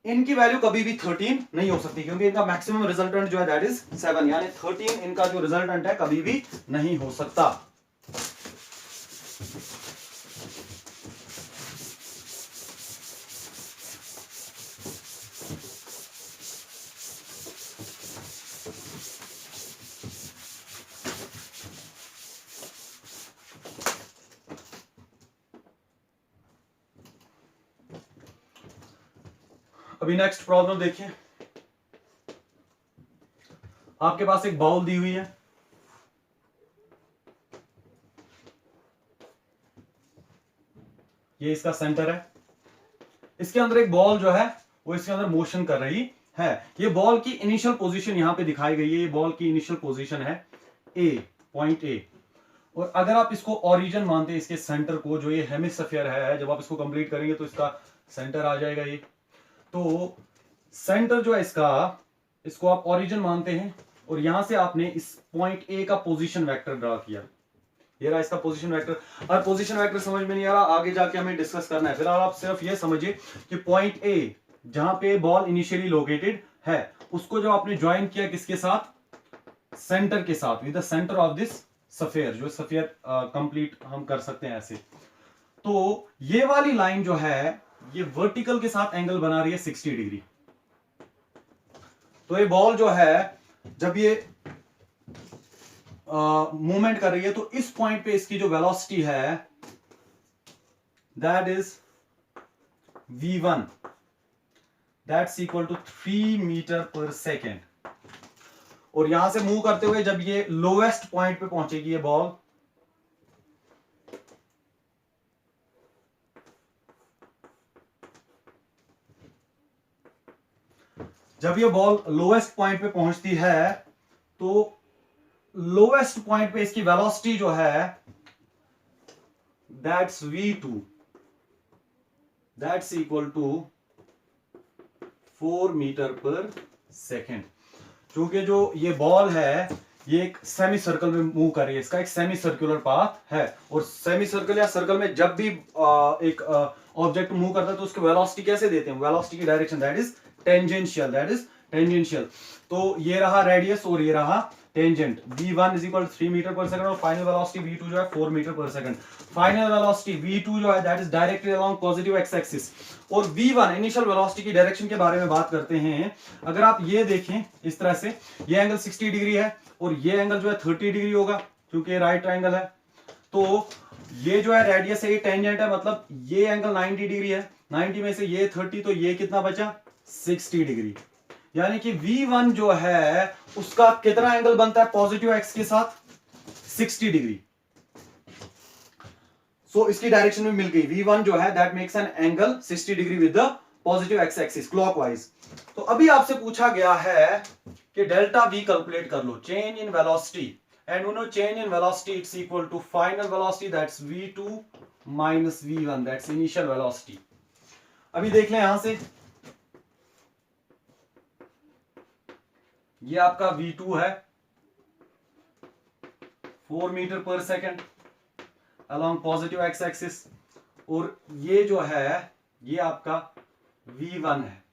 Speaker 1: इनकी वैल्यू कभी भी 13 नहीं हो सकती, क्योंकि इनका मैक्सिमम रिजल्टेंट जो है दैट इज 7, यानी 13 इनका जो रिजल्टेंट है कभी भी नहीं हो सकता। अभी नेक्स्ट प्रॉब्लम देखिए, आपके पास एक बाउल दी हुई है, ये इसका सेंटर है, इसके अंदर एक बॉल जो है वो इसके अंदर मोशन कर रही है। ये बॉल की इनिशियल पोजीशन यहां पे दिखाई गई है, ये बॉल की इनिशियल पोजीशन है ए, पॉइंट ए। और अगर आप इसको ओरिजिन मानते हैं, इसके सेंटर को, जो ये हेमिस्फीयर है, जब आप इसको कंप्लीट करेंगे तो इसका सेंटर आ जाएगा ये। तो सेंटर जो है इसका, इसको आप ओरिजिन मानते हैं और यहां से आपने इस पॉइंट ए का पोजीशन वेक्टर ड्रा किया, ये रहा इसका पोजीशन वेक्टर। और पोजीशन वेक्टर समझ में नहीं आ रहा, आगे जाके हमें डिस्कस करना है। फिलहाल आप सिर्फ ये समझिए कि पॉइंट ए जहां पे बॉल इनिशियली लोकेटेड है, उसको जो आपने ज्वाइन किया किसके साथ, सेंटर के साथ, with the centre of this sphere, जो स्फीयर कंप्लीट हम कर सकते हैं ऐसे। तो ये वाली लाइन जो है ये वर्टिकल के साथ एंगल बना रही है 60 डिग्री। तो ये बॉल जो है जब ये मूवमेंट कर रही है तो इस पॉइंट पे इसकी जो वेलोसिटी है that is v1, that's equal to 3 metre per second. और यहां से मूव करते हुए जब ये लोएस्ट पॉइंट पे पहुंचेगी ये बॉल, जब ये बॉल लोएस्ट पॉइंट पे पहुंचती है तो लोएस्ट पॉइंट पे इसकी वेलोसिटी जो है that's v2, that's equal to 4 metre per second. क्योंकि जो ये बॉल है ये एक सेमी सर्कल में मूव कर रही है, इसका एक सेमी सर्कुलर पाथ है। और सेमी सर्कल या सर्कल में जब भी एक ऑब्जेक्ट मूव करता है तो उसको वेलोसिटी कैसे देते हैं, वेलोसिटी की direction that is tangential, that is tangential. तो ये रहा रेडियस और ये रहा tangent. v1 is equal 3 metre per second और फाइनल वेलोसिटी v2 जो है 4 metre per second. Final velocity v2 जो है that is directly along positive x axis. और v1 इनिशियल वेलोसिटी की डायरेक्शन के बारे में बात करते हैं। अगर आप ये देखें इस तरह से, ये एंगल 60 डिग्री है और ये एंगल जो है 30 डिग्री होगा क्योंकि ये राइट ट्रायंगल है। तो ये जो है रेडियस है, ये टेंजेंट है, मतलब ये एंगल 90 डिग्री है, 90 में से ये 30, तो ये कितना बचा 60 डिग्री। यानी कि v1 जो है उसका कितना एंगल बनता है पॉजिटिव एक्स के साथ, 60 डिग्री। सो इसकी डायरेक्शन में मिल गई, v1 जो है that makes an angle 60 degree with the positive x axis clockwise. तो अभी आपसे पूछा गया है कि डेल्टा v कैलकुलेट कर लो, change in velocity, and we know change in velocity it's equal to final velocity that's v2 minus v1, that's initial velocity. अभी देख लें यहां से, ये आपका v2 है 4 metre per second along positive x axis, और ये जो है ये आपका v1 है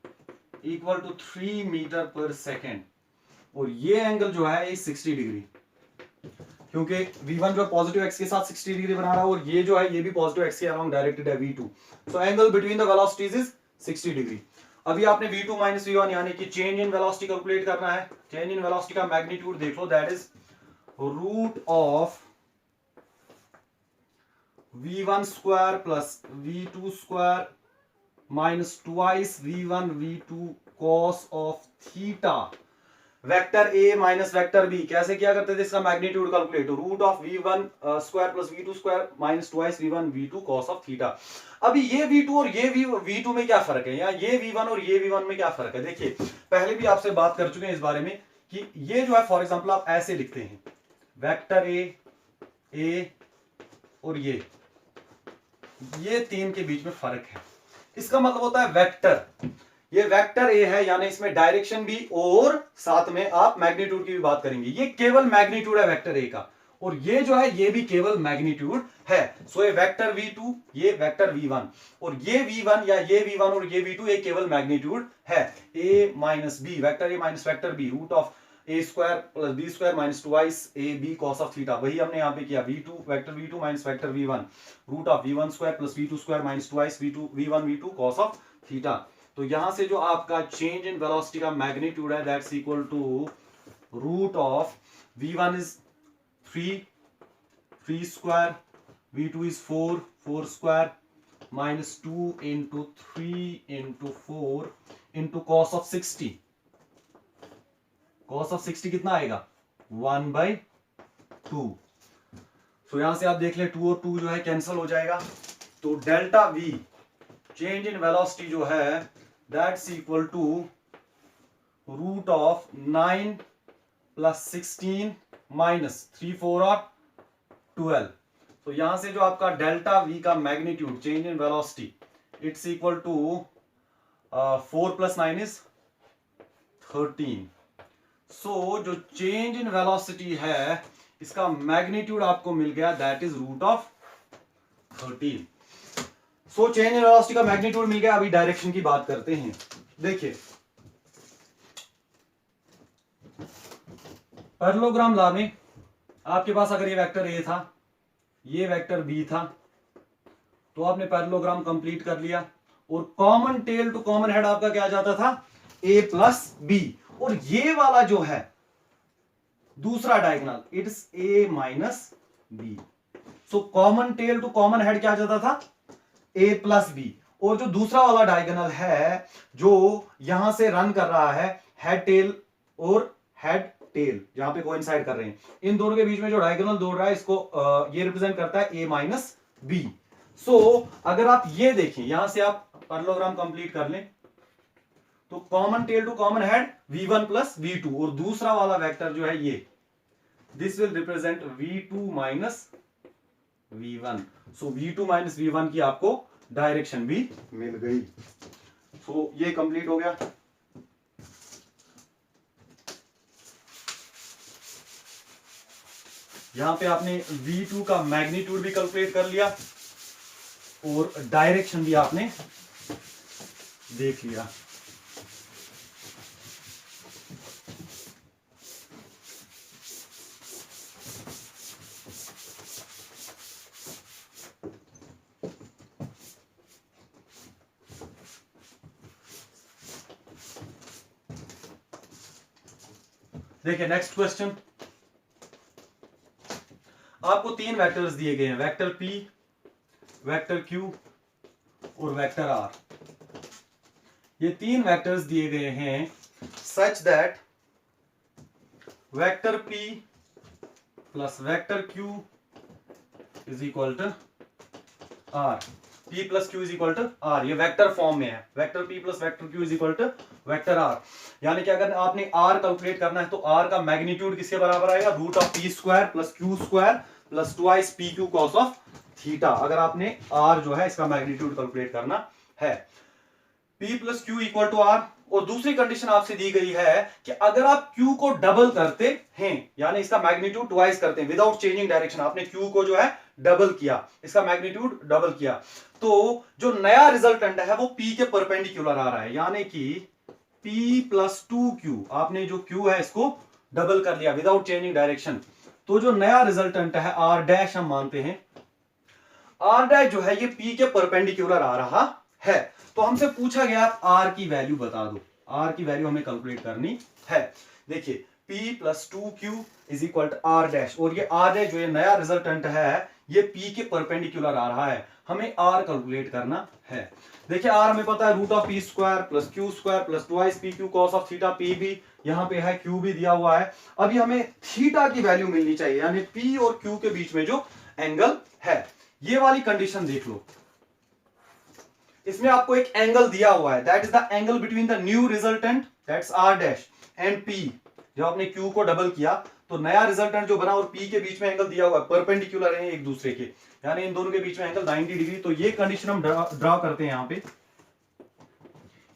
Speaker 1: equal to 3 metre per second, और ये एंगल जो है ये 60 डिग्री, क्योंकि v1 जो है पॉजिटिव एक्स के साथ 60 डिग्री बना रहा है और ये जो है ये भी पॉजिटिव एक्स के अलोंग डायरेक्टेड है v2। So angle between the velocities is 60 degree. अभी आपने v2 माइनस v1 यानी कि चेंज इन वेलोसिटी कैलकुलेट करना है। चेंज इन वेलोसिटी का मैग्नीट्यूड देख लो, that is root of v1 square plus v2 square minus twice v1 v2 cos of theta. Vector a minus vector b कैसे किया करते थे इसका magnitude calculate, root of v1 square plus v2 square minus twice v1 v2 cos of theta. अभी ये v2 और ये v2 में क्या फर्क है, या ये v1 और ये v1 में क्या फर्क है। देखिए पहले भी आपसे बात कर चुके हैं इस बारे में कि ये जो है फॉर एग्जांपल आप ऐसे लिखते हैं, वेक्टर a और ये तीन के बीच में फर्क है। इसका मतलब होता है वेक्टर, ये वेक्टर ए है यानी इसमें डायरेक्शन भी और साथ में आप मैग्नीट्यूड की भी बात करेंगे। ये केवल मैग्नीट्यूड है वेक्टर ए का, और ये जो है ये भी केवल मैग्नीट्यूड है। सो ये वेक्टर v2 ये वेक्टर v1, और ये v1 या ये v1 और ये v2 ये केवल मैग्नीट्यूड है। a minus b, vector a minus vector b, root of a square plus b square minus twice a b cos of theta. वही हमने यहाँ पे किया, v2 vector v2 minus vector v1, root of v1 square plus v2 square minus twice v1 v2 cos of theta. तो यहां से जो आपका चेंज इन वेलोसिटी का मैग्नीट्यूड है that's equal to root of v1 is 3 square, v2 is 4 square minus 2 into 3 into 4 into cos of 60। Cos of 60 कितना आएगा 1/2। सो यहां से आप देख ले 2 और 2 जो है कैंसिल हो जाएगा, तो delta V change in velocity जो है that's equal to root of 9 plus 16 minus 3 4 और 12। तो यहां से जो आपका डेल्टा वी का magnitude change in velocity it's equal to 4 plus 9 is 13। So जो चेंज इन वेलोसिटी है इसका मैग्नीट्यूड आपको मिल गया that is root of 13। So change in velocity का मैग्नीट्यूड मिल गया। अभी डायरेक्शन की बात करते हैं। देखिए पैरेललोग्राम लॉ में आपके पास अगर ये वेक्टर ए था, ये वेक्टर बी था, तो आपने पैरेललोग्राम कंप्लीट कर लिया और common tail to common head आपका क्या जाता था ए प्लस बी, और ये वाला जो है दूसरा diagonal it's A minus B. So common tail to common head क्या जाता था ए प्लस बी, और जो दूसरा वाला डायगोनल है जो यहां से रन कर रहा है हेड टेल और हेड टेल जहां पे कोइंसाइड कर रहे हैं, इन दोनों के बीच में जो डायगोनल दौड़ रहा है इसको ये रिप्रेजेंट करता है ए माइनस बी। सो अगर आप ये देखें यहां से आप पैरेललोग्राम कंप्लीट कर लें तो common tail to common head v1 plus v2, और दूसरा वाला वेक्टर जो है ये this will represent v2 minus v1। So v2 minus v1 की आपको डायरेक्शन भी मिल गई। सो ये कंप्लीट हो गया। यहां पे आपने v2 का मैग्नीट्यूड भी कैलकुलेट कर लिया और डायरेक्शन भी आपने देख लिया। देखिए नेक्स्ट क्वेश्चन, आपको 3 वेक्टर्स दिए गए हैं, वेक्टर P, वेक्टर Q और वेक्टर R। ये 3 वेक्टर्स दिए गए हैं such that vector P plus vector Q is equal to R। P plus Q is equal to R, ये वेक्टर फॉर्म में है। Vector P plus vector Q is equal to vector R, यानी कि अगर आपने R कैलकुलेट करना है तो R का मैग्नीट्यूड किसके बराबर आएगा root of P square plus Q square plus twice PQ cos of theta, अगर आपने R जो है इसका मैग्नीट्यूड कैलकुलेट करना है। P plus Q equal to R, और दूसरी कंडीशन आपसे दी गई है कि अगर आप Q को डबल करते हैं यानी इसका मैग्नीट्यूड ट्वाइस करते हैं विदाउट चेंजिंग डायरेक्शन, आपने Q को जो है डबल किया, इसका मैग्नीट्यूड डबल किया, तो जो नया रिजल्टेंट है वो P के परपेंडिकुलर आ रहा है, यानी कि P प्लस 2Q, आपने जो Q है इसको डबल कर लिया विदाउट चेंजिंग डायरेक्शन, तो जो नया रिजल्टेंट है R डैश हम मानते हैं, R डैश जो है ये P के परपेंडिकुलर आ रहा है। तो हमसे पूछा गया R की वैल्यू बता दो, R की वैल्यू हमें कैलकुलेट करनी है। देखिए P plus 2Q is equal to R dash, और ये R डैश जो ये नया रिजल्टेंट है ये P के परपेंडिकुलर आ रहा है, हमें R कैलकुलेट करना है। देखिए R हमें पता है root of P square plus Q square plus twice PQ cos of theta, P भी यहाँ पे है, Q भी दिया हुआ है। अभी हमें थीटा की वैल्यू मिलनी चाहिए, यानी P और Q के बीच में जो एंगल है, ये वाली कंडीशन देख लो। इसमें आपको एक एंगल दिया हुआ है that is the angle between the new resultant that's R dash and P। जब आपने Q को डबल किया तो नया रिजल्टेंट जो बना और P के बीच में एंगल दिया हुआ है, परपेंडिकुलर है एक दूसरे के, यानी इन दोनों के बीच में एंगल 90 डिग्री। तो ये कंडीशन हम ड्रॉ करते हैं यहां पे।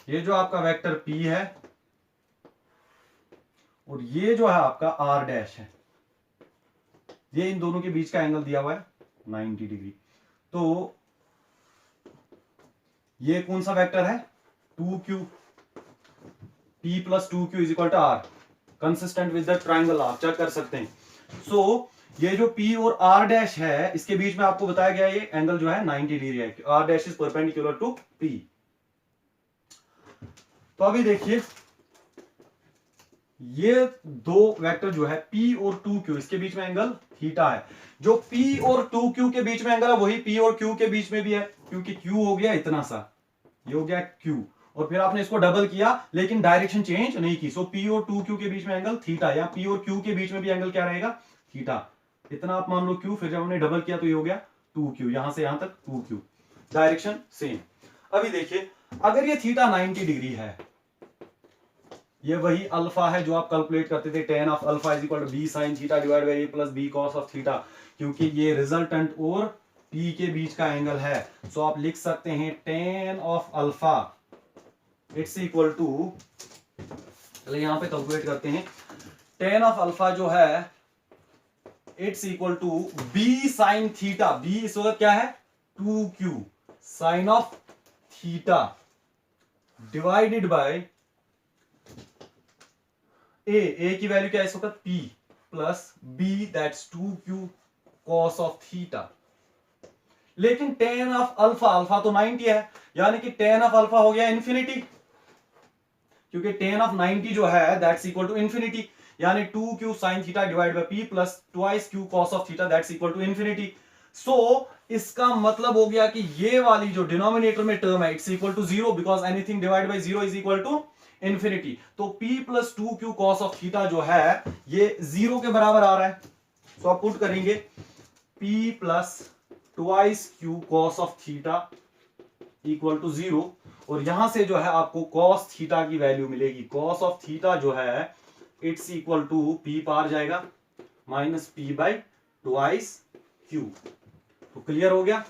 Speaker 1: ये जो आपका वेक्टर P है और ये जो है आपका R डैश है, ये इन दोनों के बीच का एंगल दिया हुआ है 90 डिग्री। तो ये कौन सा वेक्टर है 2Q, P plus 2Q is equal to R, consistent with the triangle, आप चेक कर सकते हैं। सो ये जो P और R डैश है इसके बीच में आपको बताया गया ये एंगल जो है 90 डिग्री है, R dash is perpendicular to P। तो अभी देखिए ये दो वेक्टर जो है P और 2Q, इसके बीच में एंगल थीटा है। जो P और 2Q के बीच में एंगल है वही P और Q के बीच में भी है, क्योंकि Q हो गया इतना सा, ये हो गया Q, और फिर आपने इसको डबल किया लेकिन डायरेक्शन चेंज नहीं की। सो P और 2Q के बीच में एंगल थीटा, या P और Q के बीच में भी एंगल क्या रहेगा, थीटा। इतना आप मान लो Q, फिर जब हमने डबल किया तो ये हो गया 2Q, यहां से यहां तक 2Q, डायरेक्शन सेम। अभी देखिए अगर ये थीटा 90 डिग्री है, ये वही अल्फा है जो आप कैलकुलेट करते थे, tan of alpha is equal to b sin theta divide by a plus b cos of theta, क्योंकि ये रिजल्टेंट और p के बीच का एंगल है। सो आप लिख सकते हैं tan of alpha it's equal to, चलिए यहां पे कैलकुलेट करते हैं, tan ऑफ अल्फा जो है it's equal to b sin theta, b इस वक्त क्या है 2q sin of theta divided by A की वैल्यू क्या है इस वक्त p plus b that's 2q cos of theta. लेकिन tan ऑफ अल्फा, अल्फा तो 90 है, यानी कि tan ऑफ अल्फा हो गया इन्फिनिटी, क्योंकि tan ऑफ 90 जो है दैट्स इक्वल टू इन्फिनिटी, यानी 2q sin theta divide by p plus twice q cos of theta that's equal to infinity. So इसका मतलब हो गया कि ये वाली जो डिनोमिनेटर में टर्म है it's equal to zero, because anything divide by zero is equal to infinity. तो p plus 2q cos of theta जो है ये जीरो के बराबर आ रहा है। सो आप पुट करेंगे p plus twice q cos of theta equal to zero, और यहां से जो है आपको cos थीटा की वैल्यू मिलेगी। cos ऑफ थीटा जो है इट्स इक्वल टू p पार जाएगा minus p by twice q। तो क्लियर हो गया।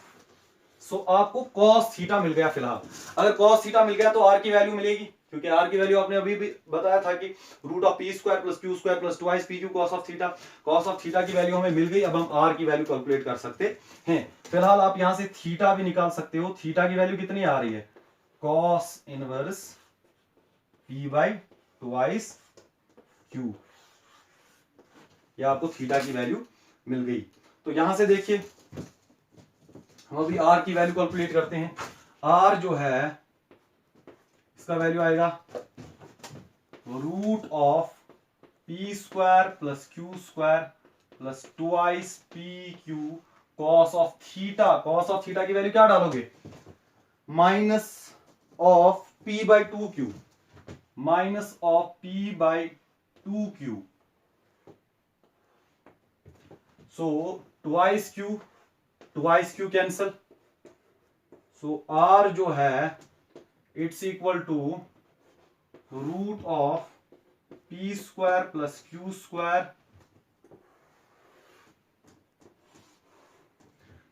Speaker 1: सो आपको cos थीटा मिल गया फिलहाल। अगर cos थीटा मिल गया तो r की वैल्यू मिलेगी, क्योंकि r की वैल्यू आपने अभी भी बताया था कि root of p square plus q square plus twice pq cos of theta. cos of theta की वैल्यू हमें मिल गई, अब हम r की वैल्यू कैलकुलेट कर सकते हैं। फिलहाल आप यहां से थीटा भी निकाल सकते हो। थीटा की वैल्यू कितनी आ रही है, cos inverse p by twice q, या आपको थीटा की वैल्यू मिल गई। तो यहां से देखिए हम अभी r की वैल्यू कैलकुलेट करते हैं। r जो है इसका वैल्यू आएगा root of p square plus q square plus twice pq cos of theta. cos of theta की वैल्यू क्या डालोगे, minus of p by 2q, minus of p by 2q। So twice q cancel. So r जो है it's equal to root of p square plus q square,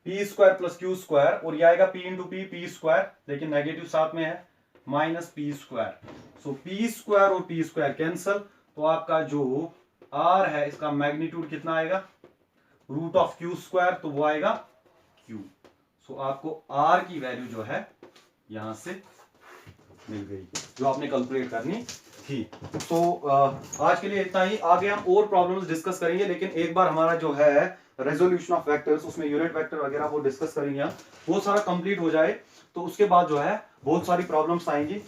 Speaker 1: p square plus q square, और ये आएगा p into p square, लेकिन negative साथ में है, minus p square. So p square और p स्क्वायर कैंसल, तो आपका जो r है इसका मैग्नीट्यूड कितना आएगा, रूट ऑफ q स्क्वायर, तो वो आएगा q। सो आपको r की वैल्यू जो है यहां से मिल गई, जो आपने कैलकुलेट करनी थी। तो आज के लिए इतना ही। आगे हम और प्रॉब्लम्स डिस्कस करेंगे, लेकिन एक बार हमारा जो है रेजोल्यूशन ऑफ वेक्टर्स, उसमें यूनिट वेक्टर वगैरह वो डिस्कस करेंगे हम, वो सारा कंप्लीट हो जाए तो उसके बाद जो है बहुत सारी प्रॉब्लम्स आएंगी,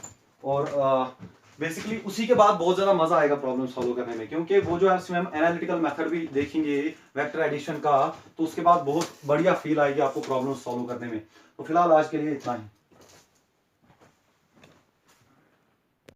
Speaker 1: और बेसिकली उसी के बाद बहुत ज्यादा मजा आएगा प्रॉब्लम सॉल्व करने में, क्योंकि वो जो है उसमें हम एनालिटिकल मेथड भी देखेंगे वेक्टर एडिशन का, तो उसके बाद बहुत बढ़िया फील आएगी आपको प्रॉब्लम सॉल्व करने में। तो फिलहाल आज के लिए इतना ही।